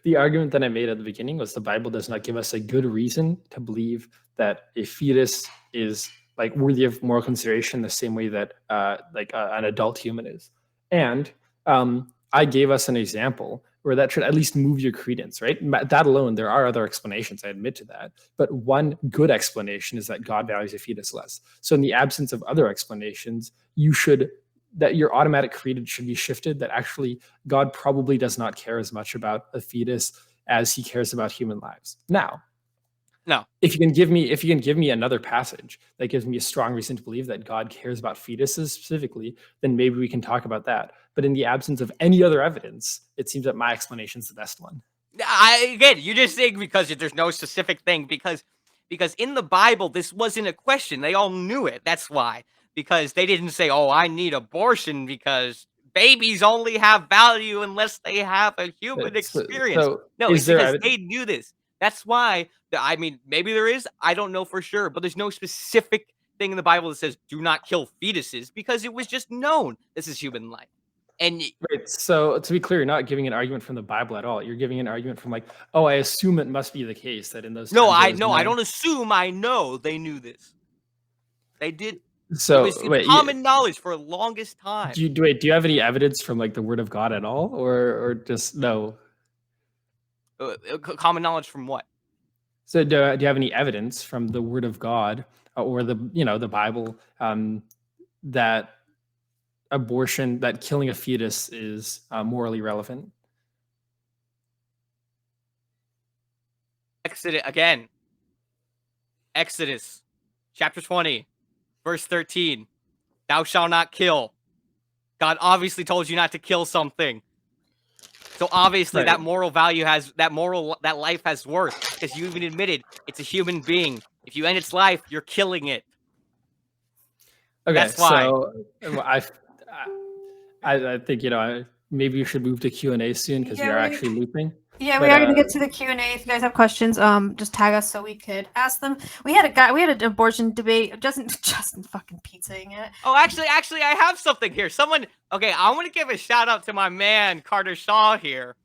the argument that I made at the beginning was the Bible does not give us a good reason to believe that a fetus is like worthy of moral consideration the same way that an adult human is. And I gave us an example where that should at least move your credence, right? That alone, there are other explanations. I admit to that. But one good explanation is that God values a fetus less. So in the absence of other explanations, that your automatic credence should be shifted, that actually God probably does not care as much about a fetus as he cares about human lives. Now, No. if you can give me another passage that gives me a strong reason to believe that God cares about fetuses specifically, then maybe we can talk about that. But in the absence of any other evidence, it seems that my explanation is the best one. Again, you're just saying because there's no specific thing because in the Bible this wasn't a question. They all knew it. That's why. Because they didn't say, "Oh, I need abortion because babies only have value unless they have a human experience." So No, is it's there because they knew this. That's why. I mean, maybe there is. I don't know for sure, but there's no specific thing in the Bible that says "do not kill fetuses" because it was just known this is human life. And right? So to be clear, you're not giving an argument from the Bible at all. You're giving an argument from like, oh, I assume it must be the case that in those no, times I don't assume. I know they knew this. They did. It So was wait, common knowledge for the longest time. do you have any evidence from like the Word of God at all, or just no? Common knowledge from what? So do you have any evidence from the Word of God or the Bible that that killing a fetus is morally relevant? Exodus chapter 20, verse 13. Thou shalt not kill. God obviously told you not to kill something. So obviously Right. that that life has worth because you even admitted it's a human being. If you end its life, you're killing it. Okay, That's why. so I think maybe you should move to Q&A soon because we Yeah, are actually looping. Yeah, we But are going to get to the Q&A. If you guys have questions, just tag us so we could ask them. We had an abortion debate. Justin fucking pizzaing it. Oh, actually, I have something here. Someone, okay, I want to give a shout out to my man Carter Shaw here.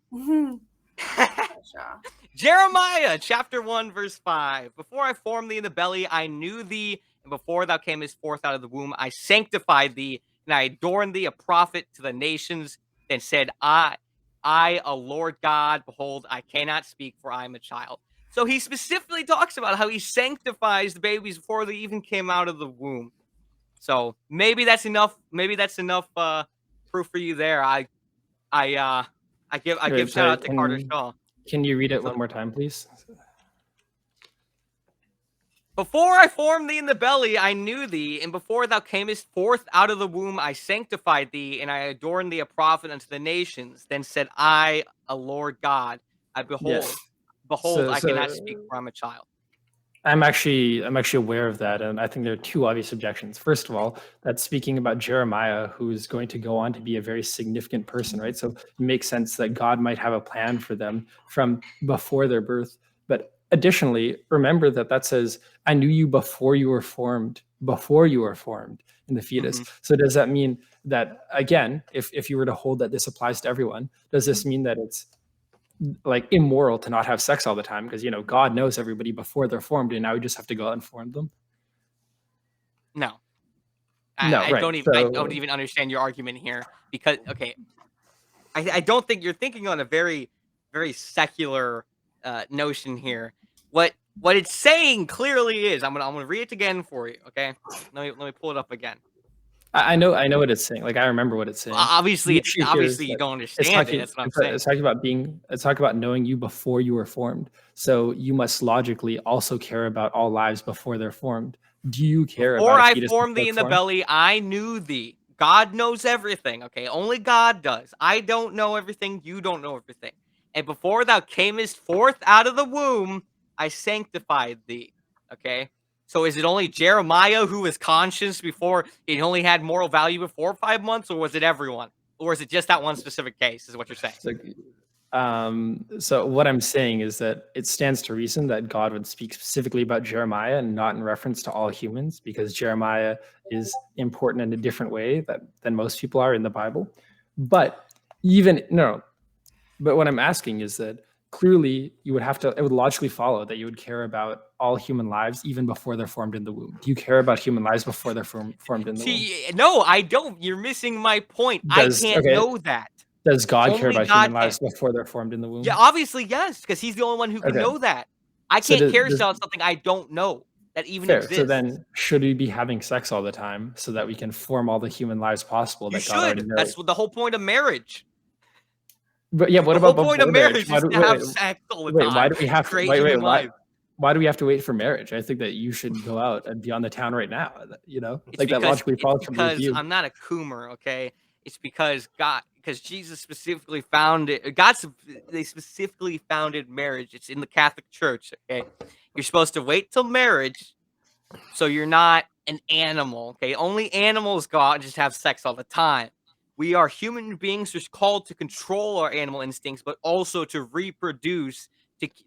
Jeremiah chapter 1 verse 5. Before I formed thee in the belly, I knew thee, and before thou camest forth out of the womb, I sanctified thee, and I adorned thee a prophet to the nations. Then said I, a Lord God, behold, I cannot speak, for I am a child. So he specifically talks about how he sanctifies the babies before they even came out of the womb. So maybe that's enough. Maybe that's enough proof for you there. I give Wait, shout sorry, out to Carter Shaw. can you read it So one more time, please? before I formed thee in the belly, I knew thee, and before thou camest forth out of the womb, I sanctified thee, and I adorned thee a prophet unto the nations. Then said I, a Lord God, I Yes. behold, So I cannot so speak, for I'm a child. I'm actually aware of that, and I think there are two obvious objections. First of all, that's speaking about Jeremiah, who's going to go on to be a very significant person, right? So it makes sense that God might have a plan for them from before their birth. But additionally, remember that says, "I knew you before you were formed, in the fetus." hmm So does that mean that, again, if you were to hold that this applies to everyone, does this mean that it's like immoral to not have sex all the time because God knows everybody before they're formed, and now we just have to go out and form them? No, No, right. I don't So even understand your argument here because okay, I don't think you're thinking on a very secular notion here. What it's saying clearly is I'm gonna read it again for you. Okay, let me pull it up again. I know what it's saying. Like, I remember what it's saying. Obviously, The issue here is obviously you that don't understand it. That's what I'm saying. it's talking about knowing you before you were formed. So you must logically also care about all lives before they're formed. Do you care Before about a I fetus formed before thee it's in the formed? belly, I knew thee. God knows everything, okay? Only God does. I don't know everything. You don't know everything. And before thou camest forth out of the womb, I sanctified thee, okay? So is it only Jeremiah who was conscious before it only had moral value before 5 months, or was it everyone? Or is it just that one specific case, is what you're saying? So, so what I'm saying is that it stands to reason that God would speak specifically about Jeremiah and not in reference to all humans, because Jeremiah is important in a different way than most people are in the Bible. But even no, but what I'm asking is that clearly it would logically follow that you would care about all human lives even before they're formed in the womb. Do you care about human lives before they're formed in the womb? See, no, I don't. You're missing my point. I Does can't okay? know that. Does God care Only about human God can. lives before they're formed in the Yeah, womb? obviously, yes, because he's the only one who can Okay. know that. I So can't care does about something I don't know that even fair. So exists. then, should we be having sex all the time so that we can form all the human lives possible You that God already should. That's knows? what the whole point of marriage. But yeah, what The whole about point of before marriage? marriage is to have sex all the Wait, why time do we to have to create human why life. why do we have to wait for marriage? I think that you should go out and be on the town right now. It's Like that because logically follows from your view. I'm not a coomer, okay? It's because Jesus specifically founded they specifically founded marriage. It's in the Catholic Church, okay? You're supposed to wait till marriage so you're not an animal, okay? Only animals go out and just have sex all the time. We are human beings who's called to control our animal instincts, but also to reproduce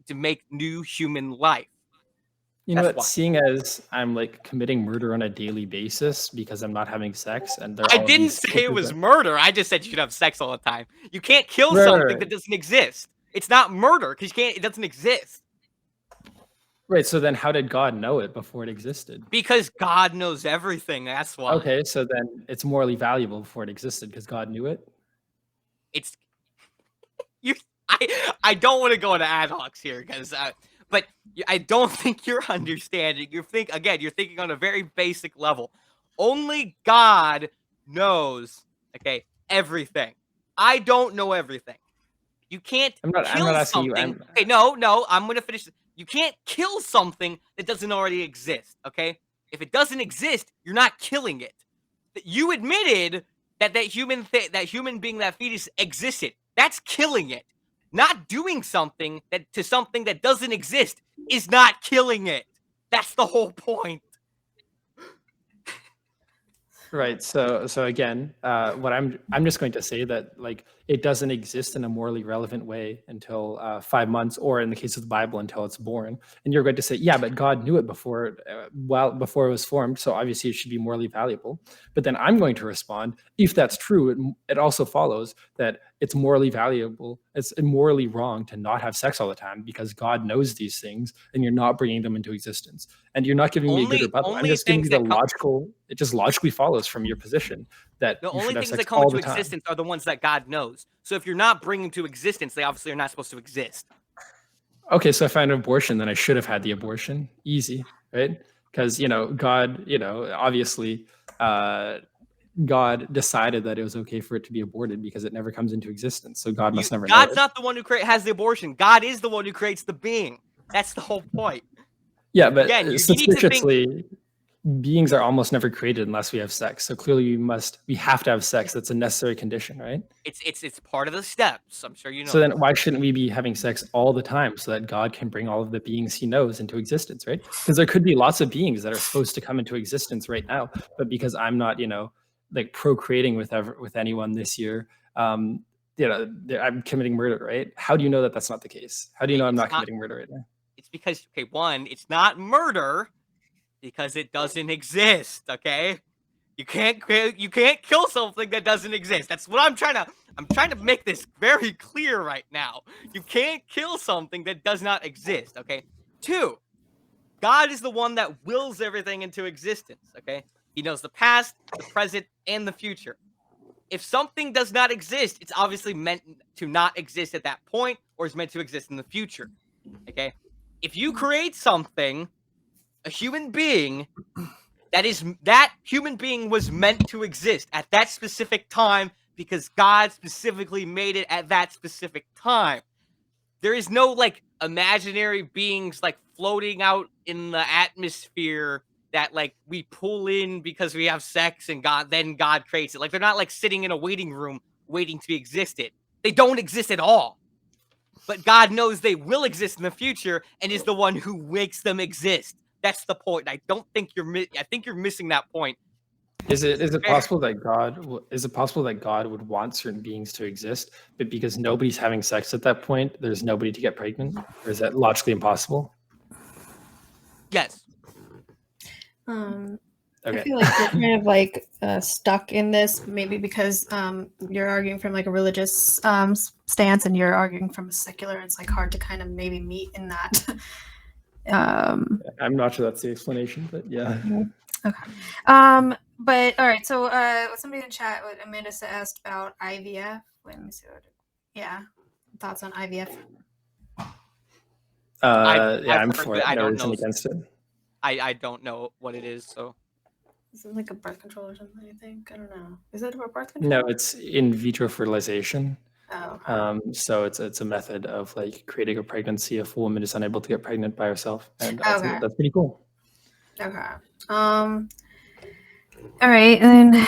to make new human life. You know That's what? why. Seeing as I'm like committing murder on a daily basis because I'm not having sex, and there are I all of didn't these say it scriptures was that murder. I just said you should have sex all the time. You can't kill right, right, something right. that doesn't exist. It's not murder because you can't. It doesn't exist Right. So then, how did God know it before it existed? because God knows everything. That's why. Okay, so then it's morally valuable before it existed because God knew it. It's you. I don't want to go into ad hocs here because but I don't think you're understanding. You're thinking on a very basic level. Only God knows. Okay, everything. I don't know everything. You can't I'm not kill asking you. something. Okay, no, I'm gonna finish. You can't kill something that doesn't already exist. Okay, if it doesn't exist, you're not killing it. You admitted that that human being, that fetus existed. That's killing it. Not doing something that doesn't exist is not killing it. That's the whole point. Right. So again, what I'm just going to say that like it doesn't exist in a morally relevant way until 5 months, or in the case of the Bible, until it's born. And you're going to say, yeah, but God knew it before, before it was formed. So obviously it should be morally valuable. But then I'm going to respond, if that's true, it also follows that it's morally valuable. It's morally wrong to not have sex all the time because God knows these things, and you're not bringing them into existence. And you're not giving me a good rebuttal. I'm Only just giving you things the that come logical. It just logically follows from your position that the you only should have things sex that come all into the time. existence are the ones that God knows. So if you're not bringing to existence, they obviously are not supposed to exist. Okay, so if I had an abortion, then I should have had the abortion. Easy, right? Because God, obviously, God decided that it was okay for it to be aborted because it never comes into existence. So God must never know God's it. not the one who has the abortion. God is the one who creates the being. That's the whole point. Yeah, but Again, you need to think. suspiciously, beings are almost never created unless we have sex. So clearly, we have to have sex. That's a necessary condition, right? It's part of the steps. I'm sure you know. So then why shouldn't we be having sex all the time so that God can bring all of the beings he knows into existence, right? Because there could be lots of beings that are supposed to come into existence right now, but because I'm not, like procreating with anyone this year, I'm committing murder, right? How do you know that that's not the case? How do you know I'm not committing murder right now? It's because, okay, one, it's not murder because it doesn't exist, okay? You can't kill something that doesn't exist. That's what I'm trying to make this very clear right now. You can't kill something that does not exist, okay? Two, God is the one that wills everything into existence, okay? He knows the past, the present, and the future. If something does not exist, it's obviously meant to not exist at that point, or is meant to exist in the future, okay? If you create something, a human being, that human being was meant to exist at that specific time because God specifically made it at that specific time. There is no like imaginary beings like floating out in the atmosphere that like we pull in because we have sex and God creates it. Like they're not like sitting in a waiting room waiting to be existed. They don't exist at all. But God knows they will exist in the future and is the one who makes them exist. That's the point. I think you're missing that point. Is it possible that God would want certain beings to exist, but because nobody's having sex at that point, there's nobody to get pregnant? Or is that logically impossible? Yes. I feel like you're kind of like stuck in this, maybe because you're arguing from like a religious stance and you're arguing from a secular. It's like hard to kind of maybe meet in that. I'm not sure that's the explanation, but yeah. Okay. But all right. So somebody in the chat, what Amanda asked about IVF. Wait, let me see. Thoughts on IVF? I'm for it. No reason against it. I don't know what it is, so. Is it like a birth control or something? I think I don't know. Is it a birth control? No, it's in vitro fertilization. Oh. Okay. So it's a method of like creating a pregnancy if a woman is unable to get pregnant by herself, and that's pretty cool. Okay. All right. And then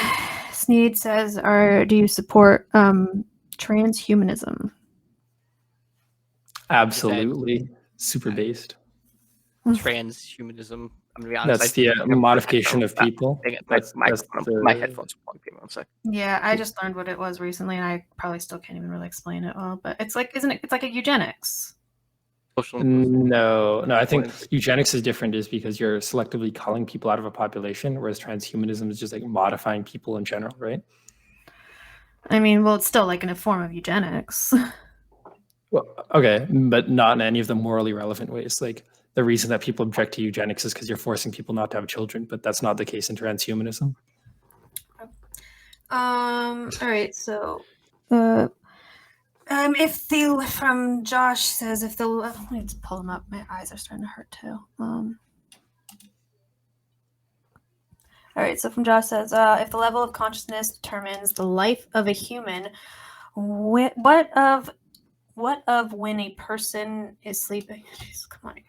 Sneed says, do you support transhumanism? Absolutely. Super based. Transhumanism. I'm gonna be honest. That's the modification of people. My headphones won't give me 1 second. Yeah, I just learned what it was recently, and I probably still can't even really explain it well. But it's like, isn't it? It's like a eugenics. No. I think eugenics is different, is because you're selectively culling people out of a population, whereas transhumanism is just like modifying people in general, right? I mean, well, it's still like in a form of eugenics. Well, okay, but not in any of the morally relevant ways. Like the reason that people object to eugenics is because you're forcing people not to have children, but that's not the case in transhumanism. All right, so from Josh says let me just pull them up. My eyes are starting to hurt too. All right, so from Josh says, if the level of consciousness determines the life of a human, what of when a person is sleeping? Jeez, come on, guys.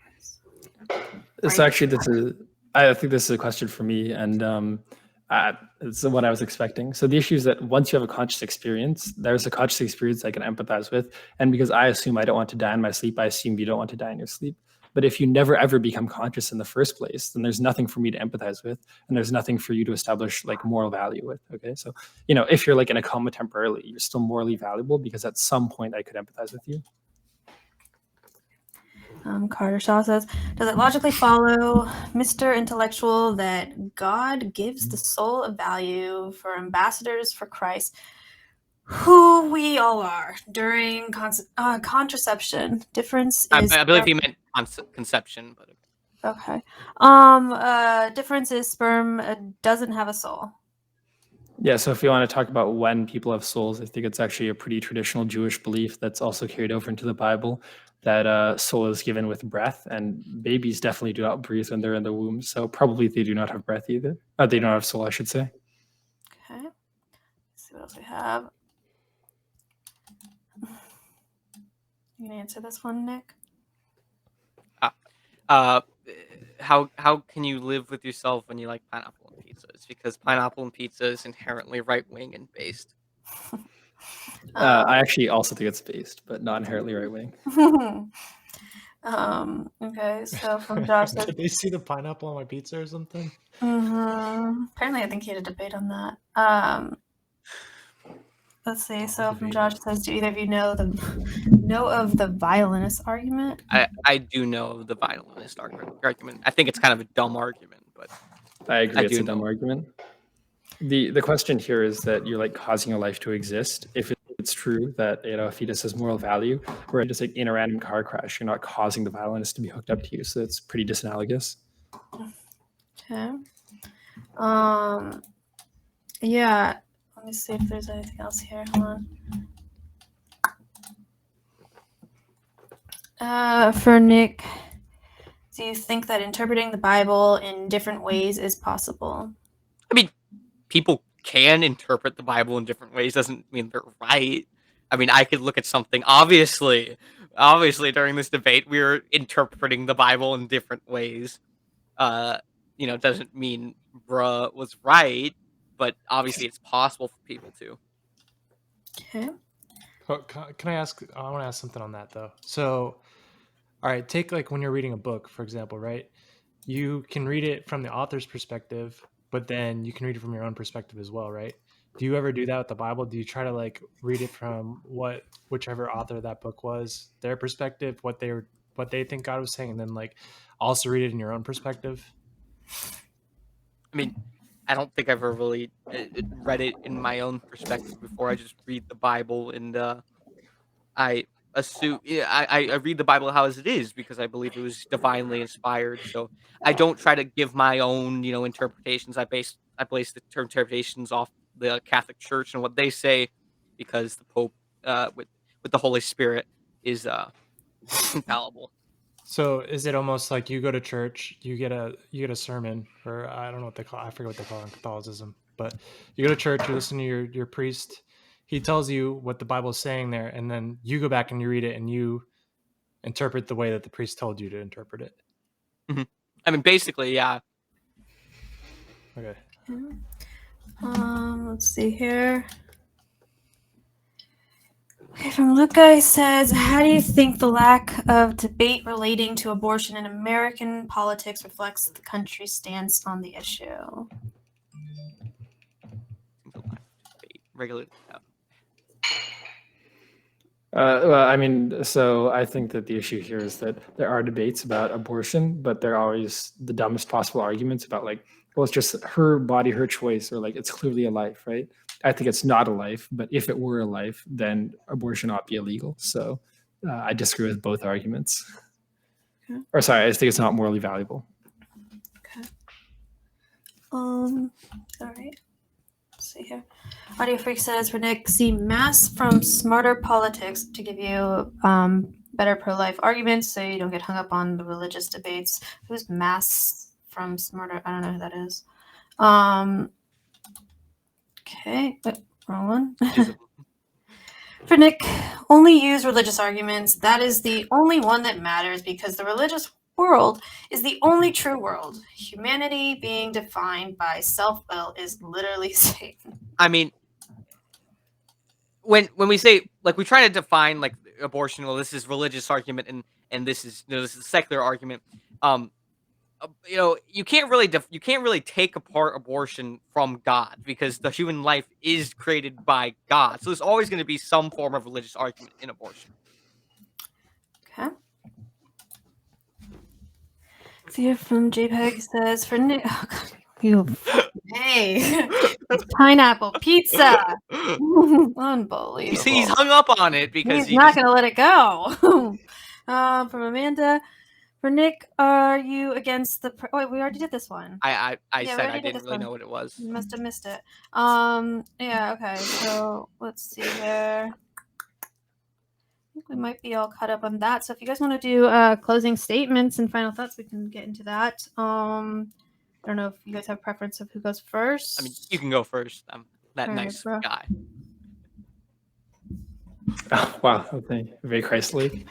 I think this is a question for me, and It's what I was expecting. So the issue is that once you have a conscious experience, there's a conscious experience I can empathize with. And because I assume I don't want to die in my sleep, I assume you don't want to die in your sleep. But if you never ever become conscious in the first place, then there's nothing for me to empathize with, and there's nothing for you to establish like moral value with. Okay, so if you're like in a coma temporarily, you're still morally valuable because at some point I could empathize with you. Carter Shaw says, does it logically follow, Mr. Intellectual, that God gives the soul a value for ambassadors for Christ, who we all are, during contraception? Difference is... I believe he meant conception, but Okay. Difference is sperm doesn't have a soul. Yeah, so if you want to talk about when people have souls, I think it's actually a pretty traditional Jewish belief that's also carried over into the Bible, that soul is given with breath, and babies definitely do not breathe when they're in the womb, so probably they do not have breath either. They don't have soul, I should say. Okay. Let's see what else we have. You gonna answer this one, Nick? How can you live with yourself when you like pineapple and pizza? It's because pineapple and pizza is inherently right wing and based. I actually also think it's based, but not inherently right wing. Okay, so from Josh says, Did they see the pineapple on my pizza or something? apparently I think he had a debate on that. Let's see. So from Josh says, do either of you know of the violinist argument? I do know the violinist argument. I think it's kind of a dumb argument, but I agree, it's do a dumb know. argument. The question here is that you're like causing a life to exist. If it's true that a fetus has moral value, or just like in a random car crash, you're not causing the violinist to be hooked up to you, so it's pretty disanalogous. Okay. Yeah. Let me see if there's anything else here. Hold on. For Nick, do you think that interpreting the Bible in different ways is possible? I mean, people can interpret the Bible in different ways. Doesn't mean they're right. I mean, I could look at something. Obviously, during this debate, we were interpreting the Bible in different ways. Doesn't mean bruh was right, but obviously it's possible for people to. Okay. Can I ask? I want to ask something on that though. So, all right, take like when you're reading a book, for example, right? You can read it from the author's perspective, but then you can read it from your own perspective as well, right? Do you ever do that with the Bible? Do you try to like read it from whichever author that book was, their perspective, what they think God was saying, and then like also read it in your own perspective? I mean, I don't think I've ever really read it in my own perspective before. I just read the Bible, and I assume I read the Bible how as it is because I believe it was divinely inspired. So I don't try to give my own interpretations. I base the interpretations off the Catholic Church and what they say, because the Pope with the Holy Spirit is infallible. So is it almost like you go to church, you get a sermon, or I don't know what they call, I forget what they call it in Catholicism, but you go to church, you listen to your priest, he tells you what the Bible is saying there, and then you go back and you read it and you interpret the way that the priest told you to interpret it. Mm-hmm. I mean, basically, yeah. Okay. Let's see here. Okay, from Luca, he says, how do you think the lack of debate relating to abortion in American politics reflects the country's stance on the issue? Regular. Well, I mean, so I think that the issue here is that there are debates about abortion, but they're always the dumbest possible arguments about like, well, it's just her body, her choice, or like it's clearly a life, right? I think it's not a life, but if it were a life, then abortion ought to be illegal. So I disagree with both arguments. Okay. Or sorry, I just think it's not morally valuable. Okay. All right. Let's see here. Audio Freak says, for Nick, see Mass from Smarter Politics to give you better pro-life arguments so you don't get hung up on the religious debates. Who's Mass from Smarter? I don't know who that is. Okay. Wrong one. For Nick, only use religious arguments. That is the only one that matters because the religious world is the only true world. Humanity being defined by self-will is literally Satan. I mean, when we say like we try to define like abortion, well, this is religious argument and this is this is secular argument. Um, you can't really you can't really take apart abortion from God because the human life is created by God. So there's always going to be some form of religious argument in abortion. Okay. Thea from JPEG says for Nick. Oh, God, you. Hey, it's pineapple pizza. Unbelievable. He's hung up on it because He's not going to let it go. From Amanda. For Nick, are you against the... Wait, we already did this one. I Yeah, said I didn't really know what it was. You must have missed it. Yeah, okay. So let's see here. I think we might be all caught up on that. So if you guys want to do closing statements and final thoughts, we can get into that. I don't know if you guys have preference of who goes first. I mean, you can go first. I'm that All right, nice bro. guy. Oh, wow. Okay. Very Christ-like.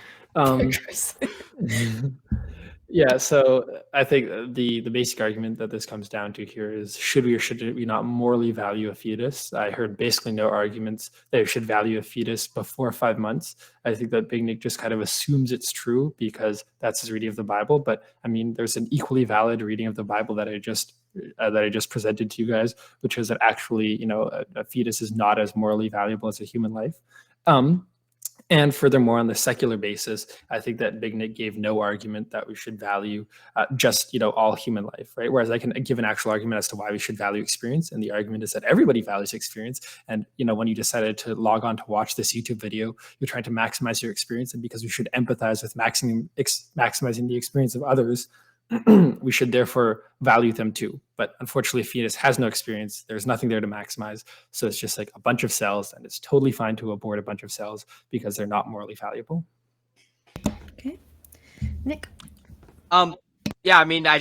Yeah, so I think the basic argument that this comes down to here is should we or should we not morally value a fetus? I heard basically no arguments that you should value a fetus before 5 months. I think that Big Nick just kind of assumes it's true because that's his reading of the Bible. But I mean, there's an equally valid reading of the Bible that I just presented to you guys, which is that actually, a fetus is not as morally valuable as a human life. And furthermore, on the secular basis, I think that Big Nick gave no argument that we should value just, all human life, right? Whereas I can give an actual argument as to why we should value experience. And the argument is that everybody values experience. And, when you decided to log on to watch this YouTube video, you're trying to maximize your experience. And because we should empathize with maximizing the experience of others, we should therefore value them too. But unfortunately, a fetus has no experience. There's nothing there to maximize. So it's just like a bunch of cells, and it's totally fine to abort a bunch of cells because they're not morally valuable. Okay. Nick. Yeah, I mean, I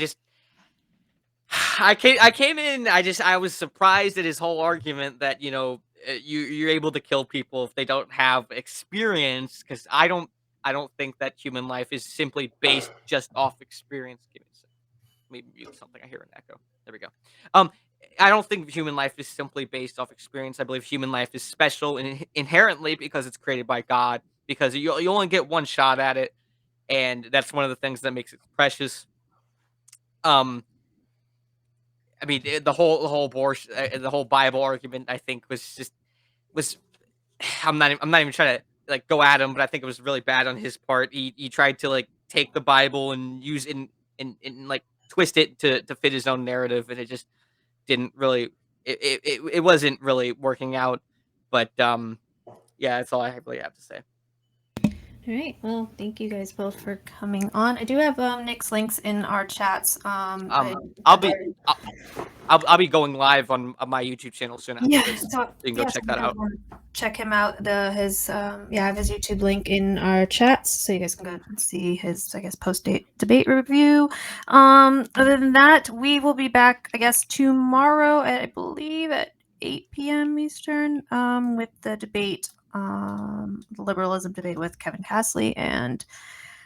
came in, I was surprised at his whole argument that, you're able to kill people if they don't have experience, because I don't think that human life is simply based just off experience. Give me a second. Maybe mute something. I hear an echo. There we go. I don't think human life is simply based off experience. I believe human life is special inherently because it's created by God, because you only get one shot at it, and that's one of the things that makes it precious. I mean, the whole abortion, the whole Bible argument, I think was I'm not even trying to like go at him, but I think it was really bad on his part. He tried to like take the Bible and use it and like twist it to fit his own narrative, and it just didn't really it wasn't really working out. But yeah, that's all I really have to say. All right. Well, thank you guys both for coming on. I do have Nick's links in our chats. I'll be going live on my YouTube channel soon after this. So you can go check that out. Check him out. His I have his YouTube link in our chats, so you guys can go and see his, I guess, post-debate review. Other than that, we will be back, I guess, tomorrow at, I believe, at 8 p.m. Eastern, with the debate, the liberalism debate with Kevin Castley and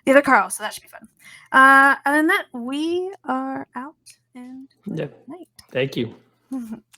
the other Carl. So that should be fun. Other than that, we are out, and good night. Thank you.